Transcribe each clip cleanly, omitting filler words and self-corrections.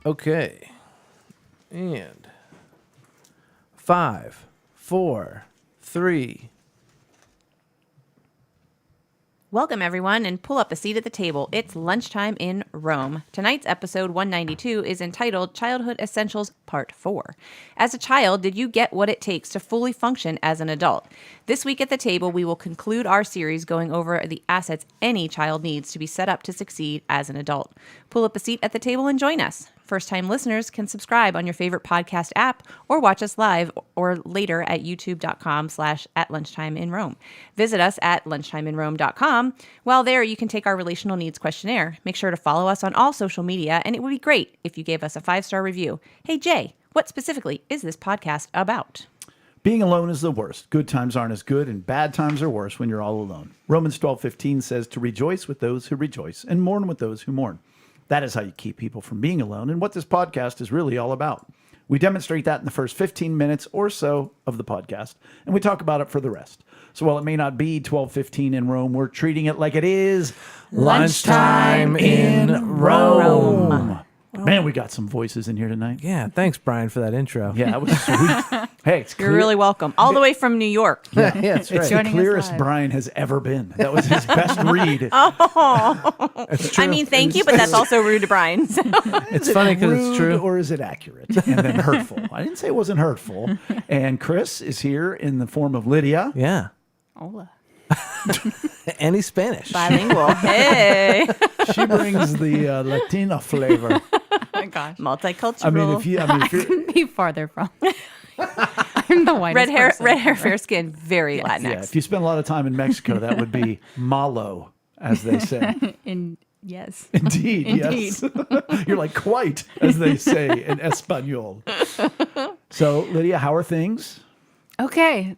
Okay. And 5, 4, 3. Welcome, everyone, and pull up a seat at the table. It's Lunchtime in Rome. Tonight's episode 192 is entitled Childhood Essentials Part 4. As a child, did you get what it takes to fully function as an adult? This week at the table, we will conclude our series going over the assets any child needs to be set up to succeed as an adult. Pull up a seat at the table and join us. First-time listeners can subscribe on your favorite podcast app or watch us live or later at youtube.com/@lunchtimeinrome. Visit us at lunchtimeinrome.com. While there, you can take our relational needs questionnaire. Make sure to follow us on all social media, and it would be great if you gave us a 5-star review. Hey, Jay, what specifically is this podcast about? Being alone is the worst. Good times aren't as good, and bad times are worse when you're all alone. Romans 12:15 says to rejoice with those who rejoice and mourn with those who mourn. That is how you keep people from being alone, and what this podcast is really all about. We demonstrate that in the first 15 minutes or so of the podcast, and we talk about it for the rest. So while it may not be 12:15 in Rome, we're treating it like it is Lunchtime in Rome. Man, we got some voices in here tonight. Yeah, thanks, Brian, for that intro. Yeah, that was sweet. Hey, it's You're really welcome. All the way from New York. Yeah, that's right. It's the clearest Brian has ever been. That was his best read. Oh, It's true. I mean, thank you, but that's also rude to Brian. So. It's funny because it's Rude true. Or is it accurate and then hurtful? I didn't say it wasn't hurtful. And Chris is here in the form of Lydia. Yeah. Hola. Any Spanish. Bilingual. Hey. She brings the Latina flavor. Oh my gosh. Multicultural. I mean, if you're, Couldn't be farther from. I'm the whitest red hair, person. fair skin, very Latinx. yeah, if you spend a lot of time in Mexico, that would be malo, as they say. Yes. Indeed, yes. You're like quite, as they say in Espanol. So, Lydia, how are things? Okay.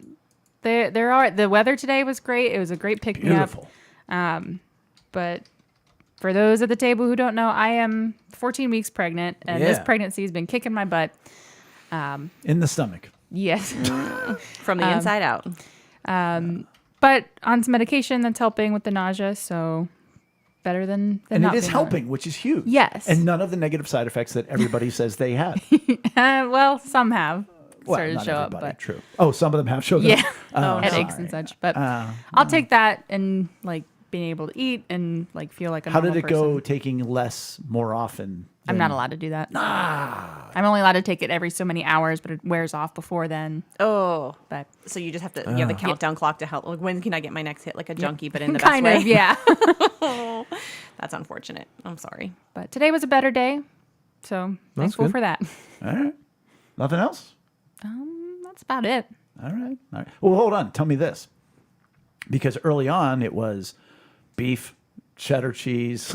There are the weather today was great. It was a great pick me up. Beautiful. But for those at the table who don't know, I am 14 weeks pregnant, and this Yeah. pregnancy has been kicking my butt. In the stomach. Yes. From the inside out. But on some medication that's helping with the nausea, so better than And not it is being on helping, which is huge. Yes. And none of the negative side effects that everybody says they had. Well, some have Well, started to not show up, everybody, but true. Oh, some of them have showed yeah, up. Oh, headaches sorry. and such. But I'll take that and like being able to eat and like feel like a How normal did it go person. taking less more often? I'm not allowed to do that. I'm only allowed to take it every so many hours, but it wears off before then. Oh. But So you just have to, you have the countdown clock to help. Like, when can I get my next hit? Like a junkie, but in the kind best of, way. yeah. That's unfortunate. I'm sorry. But today was a better day, so thankful good. for that. All right. Nothing else? That's about it. All right. All right. Well, hold on. Tell me this. Because early on, it was beef, cheddar cheese.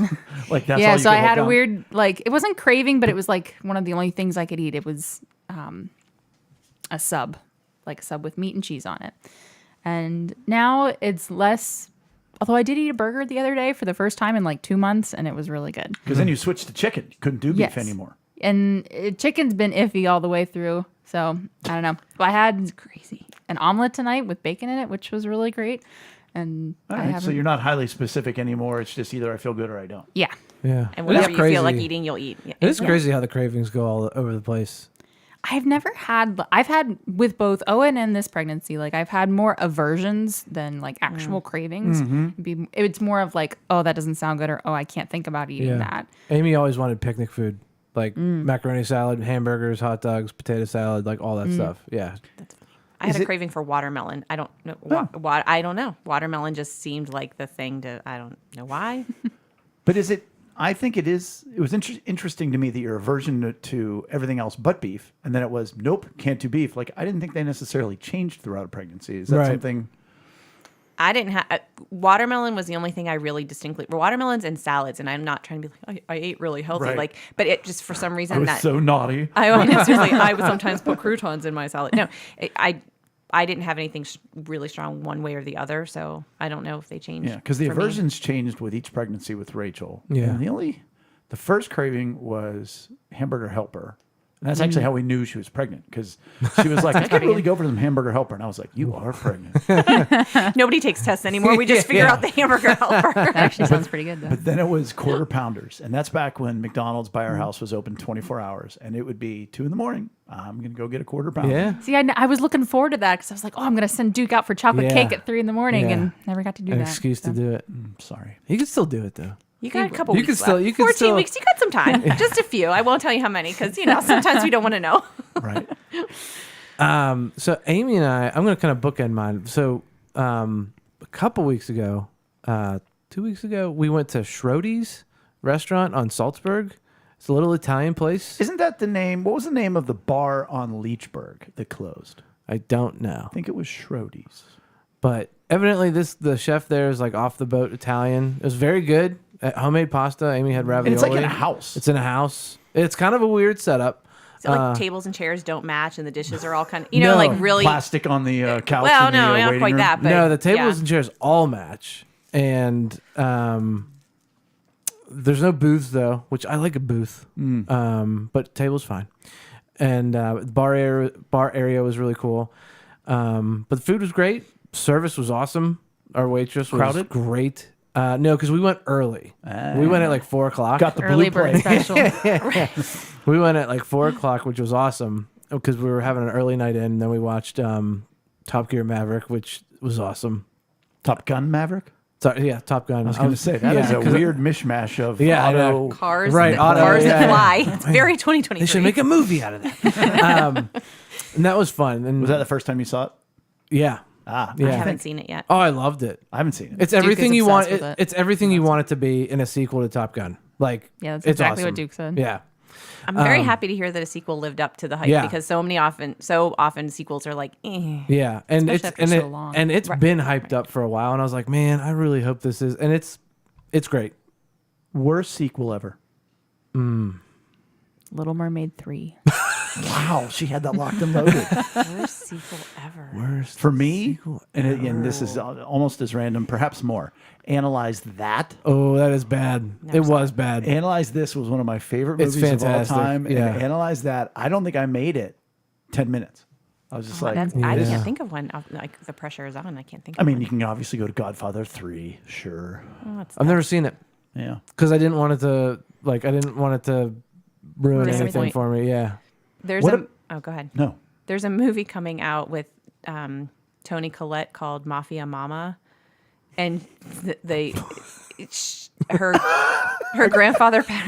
Like that's all Yeah, you so could I had hook a on. weird like it wasn't craving, but it was like one of the only things I could eat. It was a sub, like a sub with meat and cheese on it. And now it's less. Although I did eat a burger the other day for the first time in like 2 months, and it was really good. Because then you switched to chicken. You couldn't do beef Yes. anymore. And chicken's been iffy all the way through, so I don't know. But I had crazy an omelet tonight with bacon in it, which was really great. And All I right. haven't. So you're not highly specific anymore. It's just either I feel good or I don't. Yeah. Yeah. And It is whatever you feel like crazy. eating, you'll eat. Yeah. It is crazy how the cravings go all over the place. I've had with both Owen and this pregnancy, like I've had more aversions than like actual cravings. It's more of like, oh, that doesn't sound good, or oh, I can't think about eating that. Amy always wanted picnic food, like macaroni salad, hamburgers, hot dogs, potato salad, like all that stuff. Yeah. I had a craving for watermelon. I don't know. I don't know. Watermelon just seemed like the thing to, I don't know why. But is it? I think it is. It was interesting to me that your aversion to everything else but beef, and then it was nope, can't do beef. Like I didn't think they necessarily changed throughout a pregnancy. Is that Right. something? I didn't have watermelon was the only thing I really distinctly watermelons and salads, and I'm not trying to be like I ate really healthy, Right. like, but it just for some reason I was that so naughty. I seriously I would sometimes put croutons in my salad. No, I didn't have anything really strong one way or the other, so I don't know if they changed. Yeah, because the for me. aversions changed with each pregnancy with Rachel. Yeah. And the first craving was hamburger helper, And that's actually how we knew she was pregnant, because she was like, I could really go for some hamburger helper. And I was like, you are pregnant. Nobody takes tests anymore. We just figure out the hamburger helper. That actually sounds pretty good, though. But then it was quarter pounders. And that's back when McDonald's by our house was open 24 hours. And it would be 2 a.m. I'm going to go get a quarter pounder. Yeah. See, I was looking forward to that because I was like, oh, I'm going to send Duke out for chocolate Yeah. cake at 3 a.m. Yeah. and never got to do An that. excuse to do it. Sorry. You can still do it though. You got a couple You weeks could still- left. you could 14 still- weeks. You got some time. Just a few. I won't tell you how many because, sometimes we don't want to know. Right. So Amy and I'm going to kind of bookend mine. So a couple weeks ago, 2 weeks ago, we went to Schrody's restaurant on Salzburg. It's a little Italian place. Isn't that the name? What was the name of the bar on Leechburg that closed? I don't know. I think it was Schrody's. But evidently the chef there is like off the boat Italian. It was very good. Homemade pasta. Amy had ravioli. And it's like in a house. It's in a house. It's kind of a weird setup. So like tables and chairs don't match and the dishes are all kind of, No. like really. Plastic on the couch. Well, in the, no, not waiting quite room. that. But No, the tables yeah. and chairs all match. And there's no booths though, which I like a booth. But table's fine. And bar area was really cool. But the food was great. Service was awesome. Our waitress was Crowded? great. No, because we went early. We went at like 4:00. Got the Early blue bird plate. special. We went at like 4:00, which was awesome because we were having an early night in. And then we watched Top Gear Maverick, which was awesome. Top Gun Maverick? So, yeah, Top Gun. I was going to say, that is a weird mishmash of Yeah, I know. auto. Cars, Right, that, auto, cars that yeah. fly. It's very 2023. They should make a movie out of that. And that was fun. And Was that the first time you saw it? yeah. Ah, Yeah. I haven't seen it yet. Oh, I loved it. I haven't seen it. It's Duke everything is you want. obsessed with it. It's everything you want it to be in a sequel to Top Gun. Like, Yeah, that's it's exactly what awesome. Duke said. Yeah. I'm very happy to hear that a sequel lived up to the hype Yeah. because so often sequels are like, eh. Yeah, and Especially it's after so long. and it's been hyped up for a while, and I was like, man, I really hope this is, and it's great. Worst sequel ever. Little Mermaid 3. Wow, she had that locked and loaded. Worst sequel ever. Worst For me, and again, this is almost as random, perhaps more. Analyze that. Oh, that is bad. It was bad. Analyze This was one of my favorite It's movies of all fantastic, time. yeah. And Analyze That, I don't think I made it 10 minutes. I was just like, I Yeah. can't think of one. Like the pressure is on. I can't think. I of mean, one. you can obviously go to Godfather 3, sure. Oh, it's I've never seen it Yeah. because I didn't want it to ruin anything Disappoint. for me. Yeah. There's What oh, go ahead. No. There's a movie coming out with Toni Collette called Mafia Mama, and her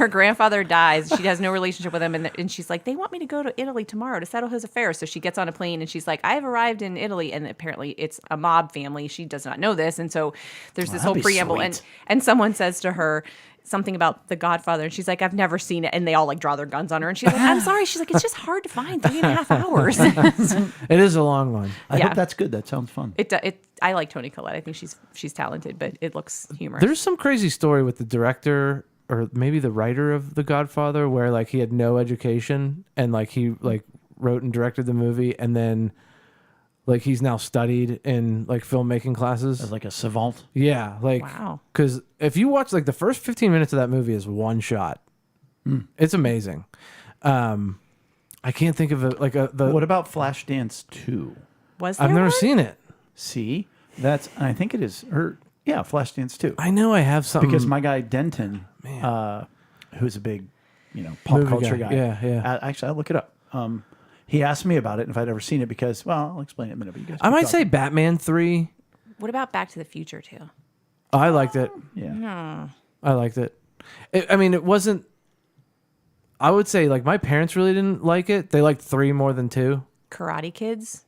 grandfather dies. She has no relationship with him, and she's like, they want me to go to Italy tomorrow to settle his affairs. So she gets on a plane and she's like, I have arrived in Italy, and apparently it's a mob family. She does not know this, and so there's this that'd whole be preamble, sweet. and someone says to her something about The Godfather, and she's like, I've never seen it, and they all like draw their guns on her, and she's like, I'm sorry. She's like, it's just hard to find 3.5 hours. It is a long one. I Yeah. hope that's good. That sounds fun. I like Toni Collette. I think she's talented, but it looks humorous. There's some crazy story with the director or maybe the writer of The Godfather where like he had no education and like he like wrote and directed the movie and then like he's now studied in like filmmaking classes. As like a savant. Yeah, like Wow. because if you watch like the first 15 minutes of that movie is one shot. It's amazing. I can't think of it like What about Flashdance 2? Was there I've never one? seen it. See? I think it is yeah, Flashdance 2. I know I have something Because my guy Denton, who's a big, pop Movie culture guy. guy. Yeah. Actually, I'll look it up. He asked me about it and if I'd ever seen it because, well, I'll explain it in a minute. But you guys I keep might talking. say Batman 3. What about Back to the Future too? I liked it. Yeah. I liked it. I mean, it wasn't. I would say like my parents really didn't like it. They liked 3 more than 2. Karate Kids,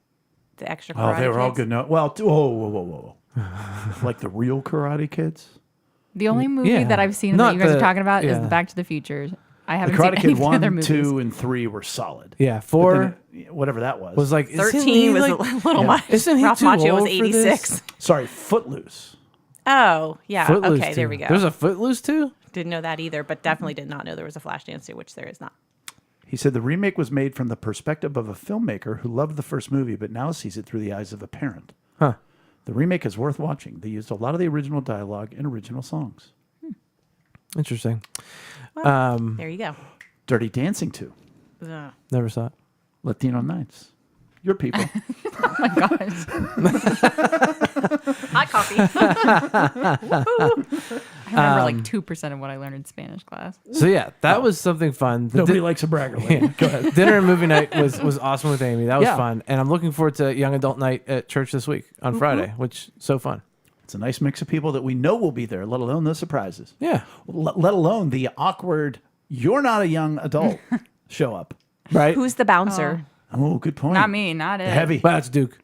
the extra Karate Oh, they were all Kids? good. No, well, whoa. Like the real Karate Kids? The only movie Yeah. that I've seen Not that you guys the- are talking about is yeah. the Back to the Future. I The haven't Karate seen any Kid of the 1, other movies. 2, and 3 were solid. Yeah, But 4 then whatever that was. was like 13 was a little much. Isn't he Ralph too Macchio old was for this? 86. Sorry, Footloose. Oh, yeah. Footloose Okay, there we 2. go. There's a Footloose too. Didn't know that either, but definitely did not know there was a Flashdance 2, which there is not. He said the remake was made from the perspective of a filmmaker who loved the first movie but now sees it through the eyes of a parent. Huh. The remake is worth watching. They used a lot of the original dialogue and original songs. Interesting. There you go. Dirty Dancing 2. Ugh. Never saw it. Latino Nights. Your people. Oh my gosh. Hot coffee. I remember like 2% of what I learned in Spanish class. So yeah, that was something fun. The Nobody likes a bragger. Lady. Go ahead. dinner and movie night was awesome with Amy. That was Yeah. fun, and I'm looking forward to young adult night at church this week on Friday, which so fun. It's a nice mix of people that we know will be there, let alone the surprises. Yeah, Let alone the awkward, you're not a young adult show up. right. Who's the bouncer? Oh, good point. Not me, not it. Heavy. Well, that's Duke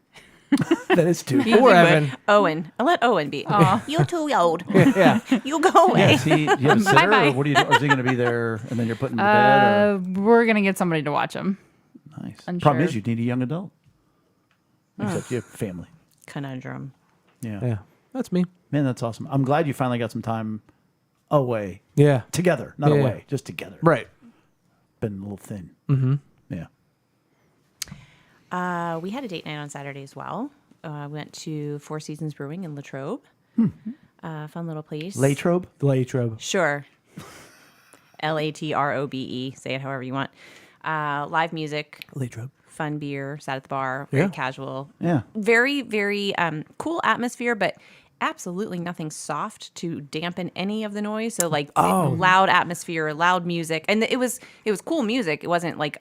That is too. or Evan. Owen. I'll let Owen be. You're too old. Yeah, You go away. Yeah, is he, you have a sitter, Bye-bye. or what are you doing? Or is he going to be there and then you're putting him to bed? Or? We're going to get somebody to watch him. Nice. unsure. Problem is, you need a young adult. Except you have family. Conundrum. Yeah. yeah, that's me. Man, that's awesome. I'm glad you finally got some time away. Yeah, Together, not Yeah. away, just together. right. Been a little thin. Mm-hmm. Yeah. We had a date night on Saturday as well. We went to Four Seasons Brewing in Latrobe. Fun little place. Latrobe? Latrobe. Sure. Latrobe. Say it however you want. Live music, Latrobe. fun beer, sat at the bar, very Yeah. casual. Yeah. Very, very cool atmosphere, but absolutely nothing soft to dampen any of the noise. So like loud atmosphere, loud music. And it was cool music. It wasn't like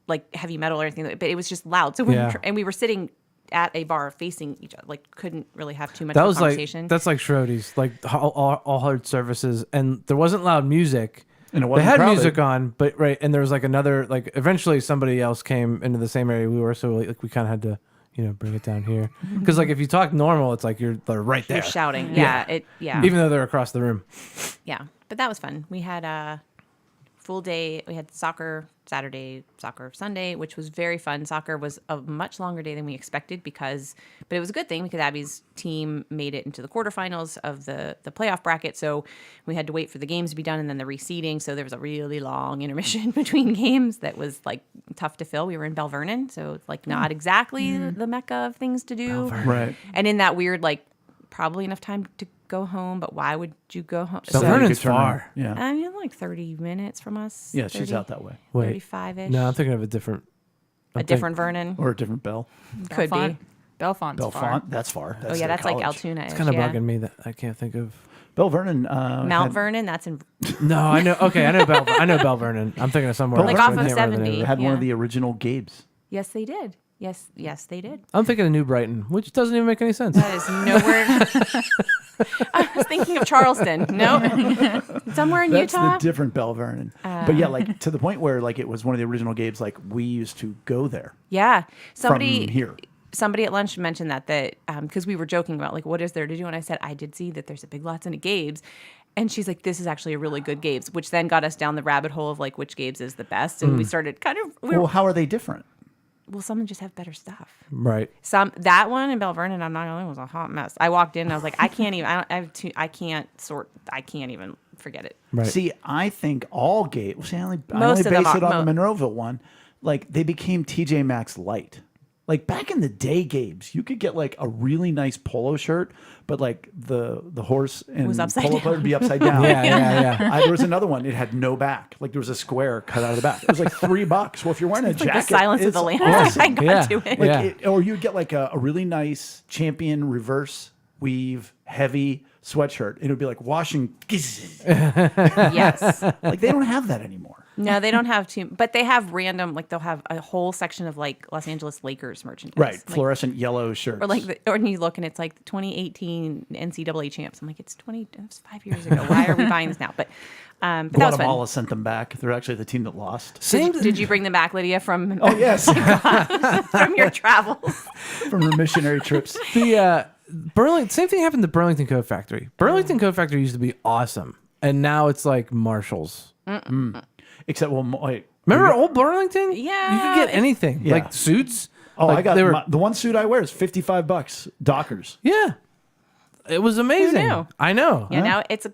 like heavy metal or anything, but it was just loud. So we were sitting at a bar facing each other, like couldn't really have too much That of a was like conversation. that's like Schroeder's, like all hard services, and there wasn't loud music. And it They wasn't had crowded. music on, but right, and there was like another, like eventually somebody else came into the same area we were, so like we kind of had to, bring it down here, because like if you talk normal, it's like they're right there, You're shouting. Yeah. even though they're across the room. Yeah, but that was fun. We had a full day. We had soccer Saturday, soccer Sunday, which was very fun. Soccer was a much longer day than we expected but it was a good thing because Abby's team made it into the quarterfinals of the playoff bracket. So we had to wait for the games to be done and then the reseeding. So there was a really long intermission between games that was like tough to fill. We were in Bell Vernon, so it's like not exactly the mecca of things to do. Right. And in that weird, like probably enough time to go home, but why would you go home? Bell You Vernon's could turn around. far. Yeah. I mean, like 30 minutes from us. Yeah, she's 30, out that way. Wait, 35-ish. no, I'm thinking of a different. different Vernon. Or a different Bell. Could be. Bellefonte's far. Belfont, that's far. Oh, yeah, their that's like college. Altoona. It's kind of bugging me that I can't think of. Bell Vernon. Mount Vernon, that's in. No, I know. Okay, I know Bell Vernon. I'm thinking of somewhere Like else. off I of can't remember the 70. name of it. had one of Yeah. the original Gabes. Yes, they did. Yes, they did. I'm thinking of New Brighton, which doesn't even make any sense. That is nowhere. I was thinking of Charleston. No, somewhere in That's Utah. the different Bell Vernon. But yeah, like to the point where like it was one of the original Gabes. Like we used to go there Yeah, from here. Somebody at lunch mentioned that because we were joking about like what is there to do, and I said I did see that there's a Big Lots and a Gabe's, and she's like, this is actually a really good Gabe's, which then got us down the rabbit hole of like which Gabe's is the best, and we started kind of Well, how are they different? some just have better stuff. Right. That one in Bell Vernon, I'm not gonna lie, was a hot mess. I walked in and I was like, I can't even. I can't even forget it. Right. See, I think all Gabes. See, I only Most of them base are- it on the Monroeville one. Like they became TJ Maxx light. Like back in the day, Gabes, you could get like a really nice polo shirt, but like the horse and Was upside polo down. player would be upside down. Yeah. There was another one. It had no back. Like there was a square cut out of the back. It was like $3. Well, if you're wearing a It's jacket, like the Silence of it's the Lambs. awesome. I got Yeah. to it. Like or you'd get like a really nice champion reverse weave heavy sweatshirt. And it would be like washing. Yes. Like they don't have that anymore. No, they don't have but they have random, like they'll have a whole section of like Los Angeles Lakers merchandise. Right. Like, Fluorescent yellow shirts. or like, or you look and it's like the 2018 NCAA champs. I'm like, that was 5 years ago. Why are we buying this now? But that was fun. Guatemala sent them back. They're actually the team that lost. Did you bring them back, Lydia, from Oh, yes. from your travels? From her missionary trips. The Burlington, same thing happened to Burlington Coat Factory. Burlington Coat Factory used to be awesome, and now it's like Marshalls. Except, well, wait. Remember old Burlington? Yeah. You could get anything, Yeah. like suits. Oh, like I got they were, the one suit I wear is $55. Dockers. yeah. It was amazing. knew? I know. Yeah, now it's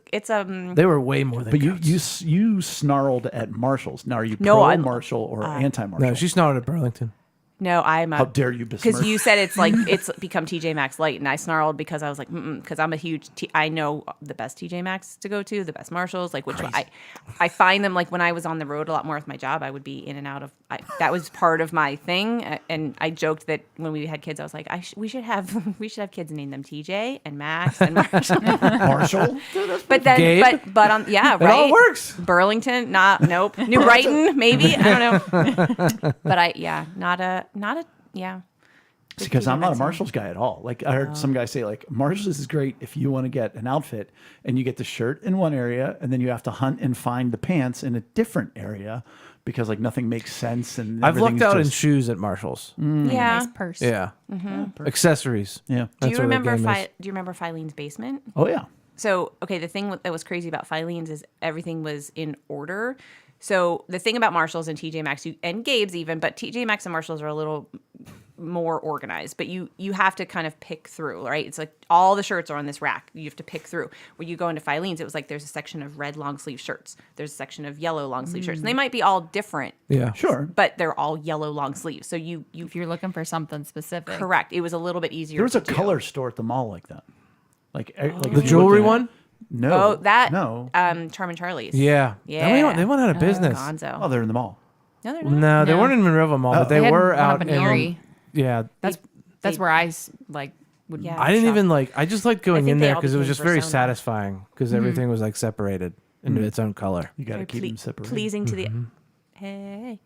They were way more than. But you coats. you snarled at Marshalls. Now, are you No, pro I- Marshall or anti Marshall? No, she snarled at Burlington. No, I'm a. How dare you besmirch? Because you said it's like it's become TJ Maxx light, and I snarled because I was like, because I'm a huge. I know the best TJ Maxx to go to, the best Marshalls, like which I find them like when I was on the road a lot more with my job, I would be in and out of. That was part of my thing, and I joked that when we had kids, I was like, we should have kids and name them TJ and Max and Marshall. Marshall? But then, Gabe? but on yeah, right. It all works. Burlington, nope. New Brighton, maybe. I don't know. But not a yeah. Because I'm not a Marshalls guy at all. Like I heard some guy say, like Marshalls is great if you want to get an outfit and you get the shirt in one area and then you have to hunt and find the pants in a different area because like nothing makes sense. And I've lucked out in just, shoes at Marshalls. Yeah. Nice purse. Yeah. Accessories. Yeah. Do you That's where the remember? game is. Do you remember Filene's basement? Oh yeah. So, okay, the thing that was crazy about Filene's is everything was in order. So the thing about Marshalls and TJ Maxx, and Gabe's even, but TJ Maxx and Marshalls are a little more organized. But you have to kind of pick through, right? It's like all the shirts are on this rack. You have to pick through. When you go into Filene's, it was like there's a section of red long sleeve shirts. There's a section of yellow long sleeve shirts. And they might be all different. Yeah. Sure. But they're all yellow long sleeves. So you If you're looking for something specific. correct. It was a little bit easier. There was a to do. color store at the mall like that. Like if The you looked jewelry in it- one? No. Oh, that No. Charmin Charlie's. Yeah. Yeah. They went out of business. Gonzo. Oh, they're in the mall. No, they're not. No, they No. weren't in Monroeville Mall, but they They had were one out up in in Erie. Yeah. That's They- where I would. Yeah. I didn't shop. even I just liked going think in they there all because it was became just very Persona. satisfying because everything was like separated into its own color. You got to Very keep them separated. pleasing to the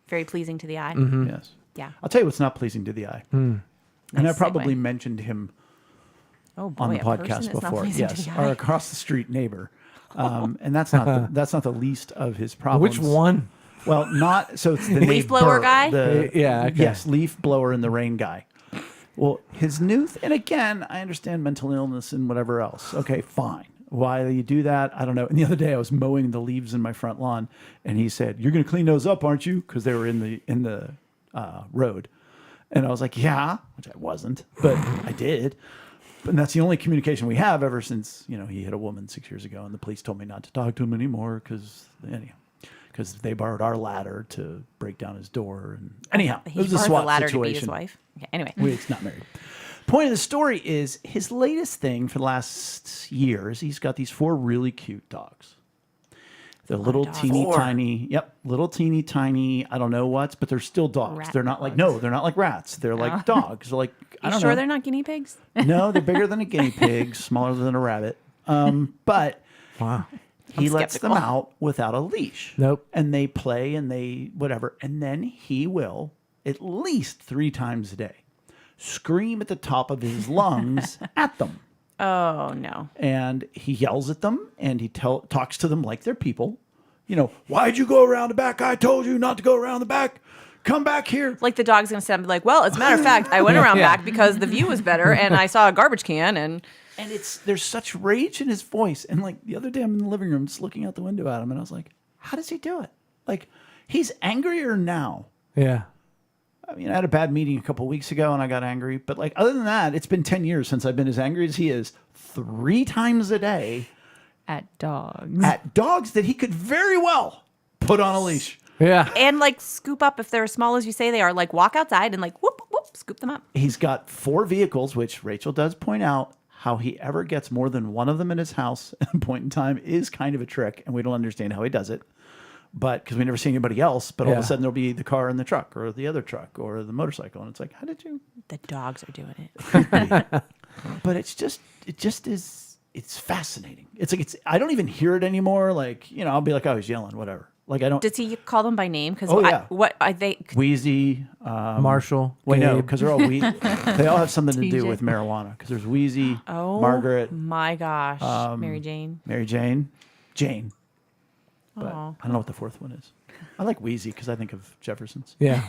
very pleasing to the eye. Yes. Yeah. I'll tell you what's not pleasing to the eye. And I Nice probably segue. mentioned him Oh boy, on the a person podcast is not before. pleasing to Yes, the our eye. across the street neighbor. And that's not the least of his problems. Which one? Well, not so it's the Leaf neighbor, blower guy? Yeah, okay. Yes, leaf blower in the rain guy. Well, his new and again, I understand mental illness and whatever else. Okay, fine. Why you do that, I don't know. And the other day, I was mowing the leaves in my front lawn, and he said, "You're going to clean those up, aren't you?" Because they were in the road, and I was like, "Yeah," which I wasn't, but I did. And that's the only communication we have ever since he hit a woman 6 years ago, and the police told me not to talk to him anymore because they borrowed our ladder to break down his door. And anyhow, it He was a borrowed SWAT the ladder situation. to beat his wife. Okay, anyway, He's not married. Point of the story is his latest thing for the last years. He's got these 4 really cute dogs. They're little dogs. teeny 4. tiny. Yep, little teeny tiny. I don't know what, but they're still dogs. Rat they're not like dogs. they're not like rats. They're like dogs. They're like I you don't sure know. they're not guinea pigs? No, they're bigger than a guinea pig, smaller than a rabbit. But Wow. he lets them skeptical. out without a leash. Nope. And they play and they whatever. And then he will, at least 3 times a day, scream at the top of his lungs at them. Oh no. And he yells at them and he talks to them like they're people. Why'd you go around the back? I told you not to go around the back. Come back here. Like the dog's gonna stand and be like, well, as a matter of fact, I went around back because the view was better and I saw a garbage can and And there's such rage in his voice. And like the other day, I'm in the living room just looking out the window at him, and I was like, how does he do it? Like, he's angrier now. Yeah. I mean, I had a bad meeting a couple of weeks ago, and I got angry. But like, other than that, it's been 10 years since I've been as angry as he is 3 times a day At dogs. at dogs that he could very well put on a leash. Yeah. and like scoop up if they're as small as you say they are. Like walk outside and like whoop whoop scoop them up. He's got 4 vehicles, which Rachel does point out. How he ever gets more than one of them in his house at a point in time is kind of a trick, and we don't understand how he does it. But because we never see anybody else, but all of Yeah. a sudden there'll be the car and the truck, or the other truck, or the motorcycle, and it's like, how did you? The dogs are doing it. But it just is. It's fascinating. It's like I don't even hear it anymore. Like I'll be like, oh, he's yelling, whatever. Like I don't. Does he call them by name? Because Oh, yeah. what are they? Wheezy. Marshall. Wait, no, Gabe. because they're all they all have something to do TJ. with marijuana. Because there's Wheezy, Oh, Margaret, my gosh, Mary Jane. Mary Jane, Jane. But Aw. I don't know what the 4th one is. I like Wheezy because I think of Jefferson's. Yeah.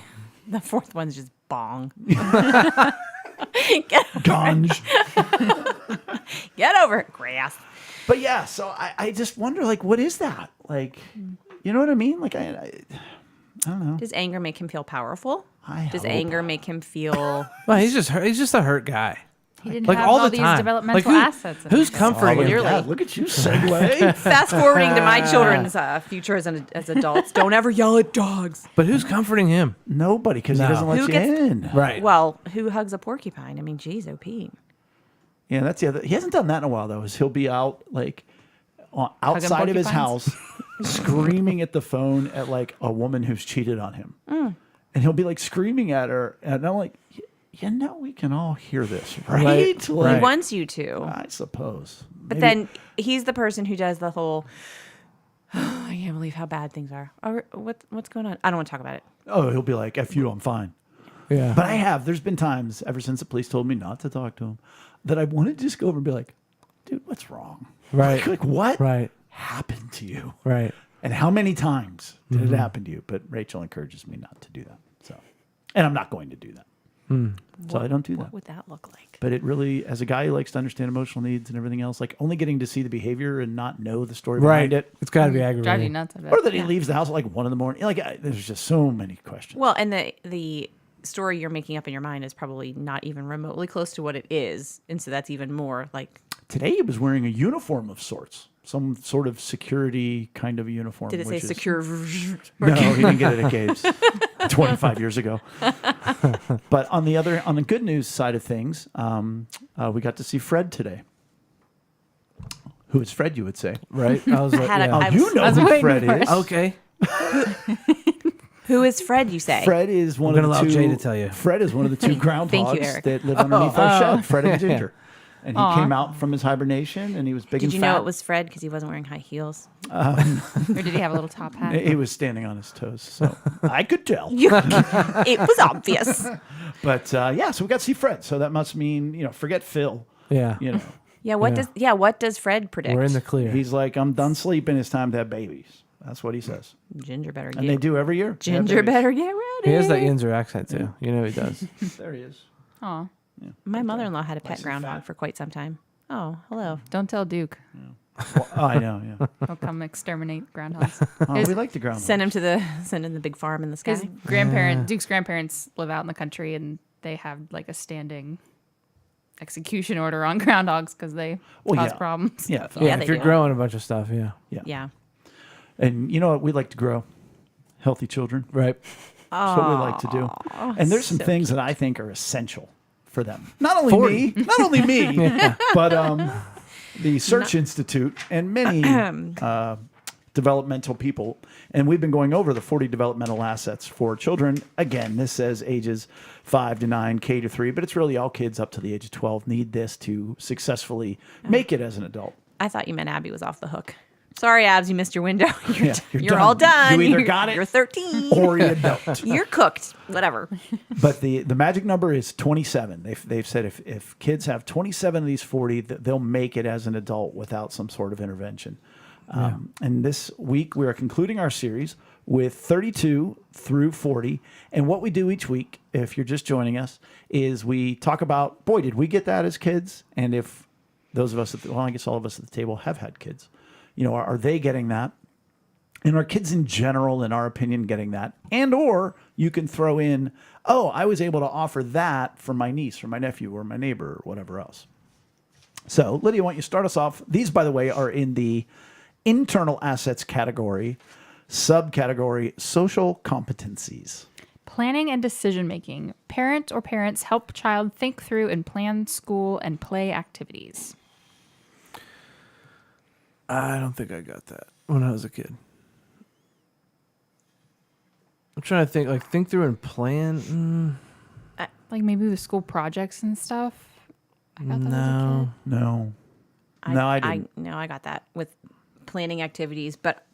The 4th one's just bong. Ganj. Get over it, grass. But yeah, so I just wonder, like, what is that? Like, you know what I mean? Like, I don't know. Does anger make him feel powerful? I Does hope. anger make him feel? Well, he's just a hurt guy. He didn't Like have all all the these time. developmental Like, assets. in who's his- comforting him? Clearly. God, look at you, segue. Fast forwarding to my children's future as adults. Don't ever yell at dogs. But who's comforting him? Nobody, because he No. doesn't let Who you gets- in. Right. Well, who hugs a porcupine? I mean, geez, OP. Yeah, that's the other. He hasn't done that in a while though. Is he'll be out like outside of his porcupines? house, screaming at the phone at like a woman who's cheated on him, and he'll be like screaming at her, and I'm like, you know, we can all hear this, right? Right. Like, He Right. wants you to. I suppose. But then he's the person who does the whole, I can't believe how bad things are. Oh, what's going on? I don't want to talk about it. he'll be like, "F you, I'm fine." Yeah. But there's been times ever since the police told me not to talk to him that I wanted to just go over and be like, dude, what's wrong? Right. Like what Right. happened to you? Right. And how many times did it happen to you? But Rachel encourages me not to do that. So, and I'm not going to do that. So I don't do that. What would that look like? But it really, as a guy who likes to understand emotional needs and everything else, like only getting to see the behavior and not know the story Right. behind it, It's got to be Drive you aggravating. nuts. I bet. or that he leaves the house at like 1 a.m. Like there's just so many questions. Well, and the story you're making up in your mind is probably not even remotely close to what it is, and so that's even more like. Today he was wearing a uniform of sorts, some sort of security kind of a uniform. Did it say which is- secure? No, he didn't get it at Gabe's 25 years ago. But on the good news side of things, we got to see Fred today. Who is Fred, you would say? Right. I was like, Had a- yeah. I- You know was who waiting Fred for it. is. Okay. Who is Fred? You say? Fred is one I'm of gonna the allow two. Jay to tell you. Fred is one of the two groundhogs Eric. that live underneath our shed. Fred and Ginger. And he came out from his hibernation, and he was big Did and you fat. know it was Fred because he wasn't wearing high heels? Or did he have a little top hat? He was standing on his toes, so I could tell. It was obvious. But so we got to see Fred. So that must mean, forget Phil. Yeah. Yeah. What Yeah. does Fred predict? We're in the clear. He's like, I'm done sleeping. It's time to have babies. That's what he says. Ginger better And they get. do every year. They have Ginger babies. better get ready. He has that Yinzer accent too. You know he does. There he is. Oh, My mother-in-law had a pet Nice and groundhog fat. for quite some time. Oh, hello. don't tell Duke. Well, I know, yeah. He'll come exterminate groundhogs. Oh, we like the ground. Send him the big farm in the sky. His Duke's grandparents live out in the country, and they have like a standing execution order on groundhogs because they cause problems. Yeah. Yeah, if they you're do. growing a bunch of stuff, yeah. Yeah. And you know what? We like to grow healthy children. Right. That's what we like to do. And there's some things that I think are essential for them. Not only 40. not only me, but the Search Institute and many developmental people. And we've been going over the 40 developmental assets for children. Again, this says ages 5 to 9, K to 3, but it's really all kids up to the age of 12 need this to successfully make it as an adult. I thought you meant Abby was off the hook. Sorry, Abs, you missed your window. Yeah, You're all done. You either got it You're 13. or you don't. You're cooked. Whatever. But the magic number is 27. They've said if kids have 27 of these 40, they'll make it as an adult without some sort of intervention. And this week we are concluding our series with 32 through 40. And what we do each week, if you're just joining us, is we talk about, boy, did we get that as kids? And if those of us, I guess all of us at the table have had kids, are they getting that? And are kids in general, in our opinion, getting that? And or you can throw in, oh, I was able to offer that for my niece or my nephew or my neighbor or whatever else. So, Lydia, why don't you start us off? These, by the way, are in the internal assets category, subcategory social competencies. Planning and decision making. Parent or parents help child think through and plan school and play activities. I don't think I got that when I was a kid. I'm trying to think through and plan. Like maybe with school projects and stuff. I got that as a No. kid. No. No, I didn't. I got that with planning activities. But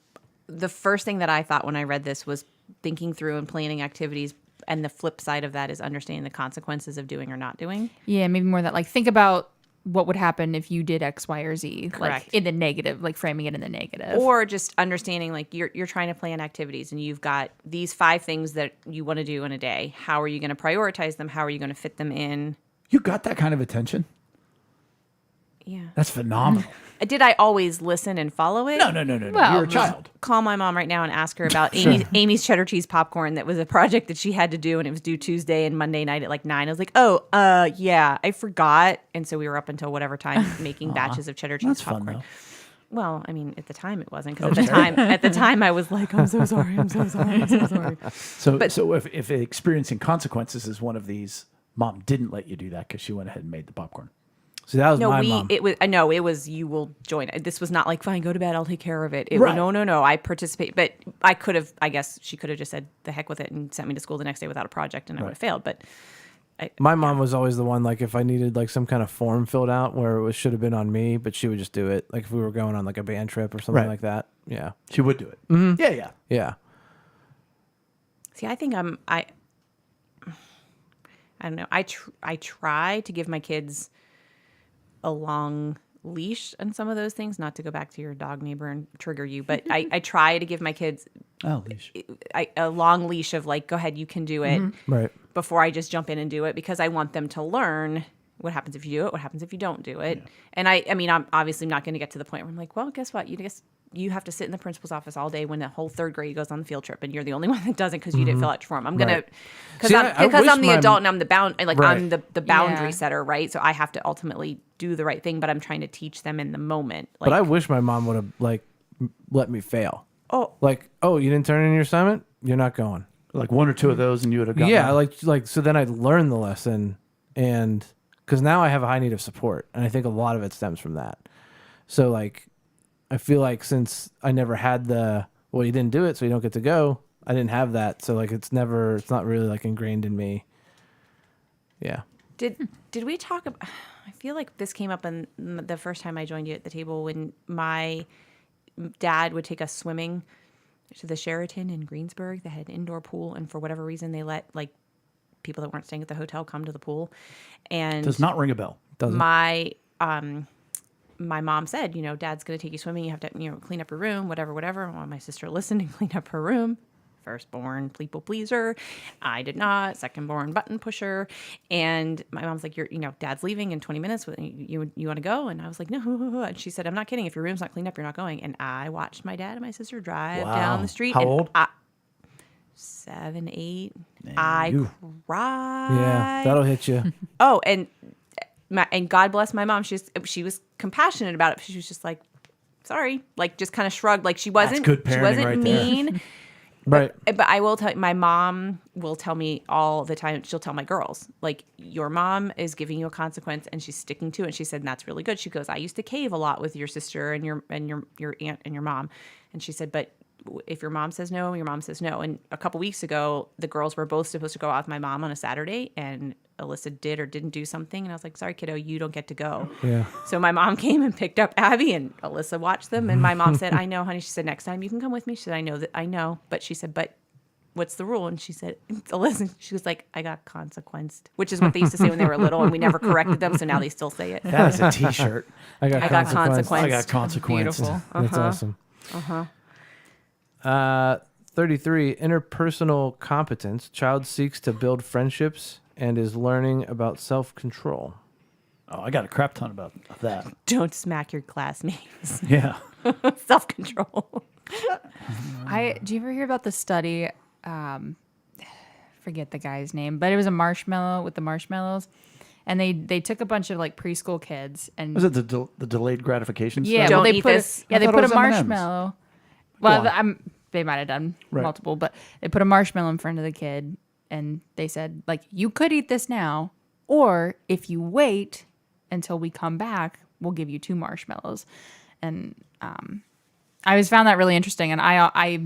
the first thing that I thought when I read this was thinking through and planning activities. And the flip side of that is understanding the consequences of doing or not doing. Yeah, maybe more that like think about what would happen if you did X, Y, or Z. Correct. Like in the negative, like framing it in the negative. Or just understanding like you're trying to plan activities and you've got these 5 things that you want to do in a day. How are you going to prioritize them? How are you going to fit them in? You got that kind of attention? Yeah. That's phenomenal. Did I always listen and follow it? No. Well, You're a child. Call my mom right now and ask her about Amy's cheddar cheese popcorn. That was a project that she had to do, and it was due Tuesday and Monday night at like 9. I was like, yeah, I forgot. And so we were up until whatever time making batches of cheddar cheese That's popcorn. fun, though. Well, I mean, at the time it wasn't, because at the time I was like, I'm so sorry, I'm so sorry, I'm so sorry. So if experiencing consequences is one of these, mom didn't let you do that because she went ahead and made the popcorn. So that was No, my mom. it was you will join. This was not like, fine, go to bed, I'll take care of it. Right. No. I participate, but I could have. I guess she could have just said the heck with it and sent me to school the next day without a project, and I would have failed. But My mom was always the one, like, if I needed like some kind of form filled out where it should have been on me, but she would just do it. Like if we were going on like a band trip or something Right. like that. Yeah. She would do it. Yeah. Yeah. see, I think I don't know. I try to give my kids a long leash on some of those things. Not to go back to your dog neighbor and trigger you, but I try to give my kids Leash. a long leash of like, go ahead, you can do it. Right. Before I just jump in and do it, because I want them to learn what happens if you do it, what happens if you don't do it. Yeah. And I mean, I'm obviously not going to get to the point where I'm like, well, guess what? You have to sit in the principal's office all day when the whole third grade goes on the field trip, and you're the only one that doesn't because you didn't fill out your form. I'm gonna Right. because See, I'm I wish the my- adult and I'm the Right. I'm the boundary Yeah. setter, right? So I have to ultimately do the right thing, but I'm trying to teach them in the moment. Like, But I wish my mom would have like let me fail. oh, Like, oh, you didn't turn in your assignment? You're not going. Like one or two of those, and you would have gotten Yeah, that. like so then I'd learn the lesson, and because now I have a high need of support, and I think a lot of it stems from that. So like, I feel like since I never had you didn't do it, so you don't get to go. I didn't have that, so like it's not really like ingrained in me. Yeah. Did we talk about? I feel like this came up in the first time I joined you at the table when my dad would take us swimming to the Sheraton in Greensburg that had an indoor pool, and for whatever reason they let like people that weren't staying at the hotel come to the pool, and Does not ring a bell. Doesn't. my mom said, Dad's going to take you swimming. You have to, clean up your room, whatever. Well, my sister listened and cleaned up her room. Firstborn, people pleaser. I did not. Secondborn, button pusher. And my mom's like, Dad's leaving in 20 minutes. You want to go? And I was like, no. And she said, I'm not kidding. If your room's not cleaned up, you're not going. And I watched my dad and my sister drive down the street. How and old? 7, 8. Man, I you- cried. Yeah, that'll hit you. Oh, and God bless my mom. She was compassionate about it. She was just like, sorry, like just kind of shrugged. Like she wasn't good parenting she wasn't right there. mean. Right. But I will tell you, my mom will tell me all the time. She'll tell my girls, like, your mom is giving you a consequence and she's sticking to it. And she said, and that's really good. She goes, I used to cave a lot with your sister and your aunt and your mom. And she said, but if your mom says no, your mom says no. And a couple weeks ago, the girls were both supposed to go out with my mom on a Saturday, and Alyssa did or didn't do something. And I was like, sorry, kiddo, you don't get to go. Yeah. So my mom came and picked up Abby, and Alyssa watched them. And my mom said, I know, honey. She said, next time you can come with me. She said, I know. But she said, but what's the rule? And she said, Alyssa, she was like, I got consequenced, which is what they used to say when they were little, and we never corrected them. So now they still say it. That is a T-shirt. I got consequence. I got consequence. Beautiful. That's awesome. 33, interpersonal competence. Child seeks to build friendships and is learning about self-control. Oh, I got a crap ton about that. Don't smack your classmates. Yeah. Self-control. Do you ever hear about the study? Forget the guy's name, but it was a marshmallow with the marshmallows, and they took a bunch of like preschool kids and Was it the delayed gratification yeah, stuff? Don't well, they eat put this. I they thought put it a was M&Ms. marshmallow. Go Well, on. they might have done Right. multiple, but they put a marshmallow in front of the kid, and they said like, you could eat this now, or if you wait until we come back, we'll give you 2 marshmallows. And I always found that really interesting, and I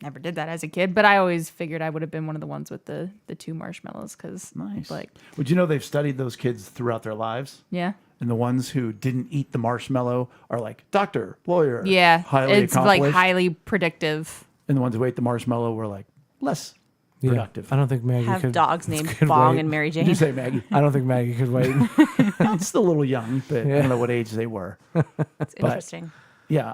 never did that as a kid, but I always figured I would have been one of the ones with the 2 marshmallows because Nice. like Would you know they've studied those kids throughout their lives? yeah. And the ones who didn't eat the marshmallow are like doctor, lawyer, Yeah, highly it's like accomplished. highly predictive. And the ones who ate the marshmallow were like less Yeah. productive. I don't think Maggie Have could. dogs named could Bong wait. and Mary Did Jane. you say Maggie? I don't think Maggie could wait. It's still a little young, but I Yeah. don't know what age they were. It's interesting. Yeah.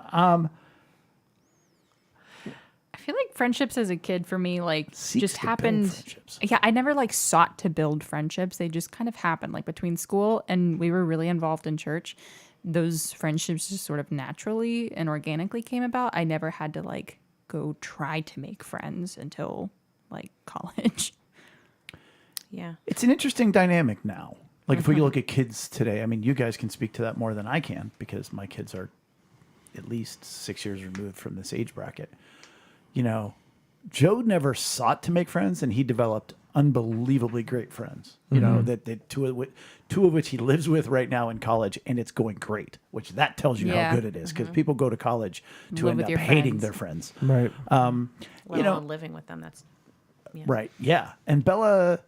I feel like friendships as a kid for me, like Seeks just to build happened. friendships. Yeah, I never like sought to build friendships. They just kind of happened like between school and we were really involved in church. those friendships just sort of naturally and organically came about. I never had to like go try to make friends until like college. Yeah. It's an interesting dynamic now. Like if we look at kids today, I mean, you guys can speak to that more than I can because my kids are at least 6 years removed from this age bracket. You know, Joe never sought to make friends, and he developed unbelievably great friends. You know, that two of which he lives with right now in college, and it's going great. Which that tells you how good it is, because people go to college to Live end with up your hating friends. their friends. Right. You know, living with them, that's right? Yeah, and Bella.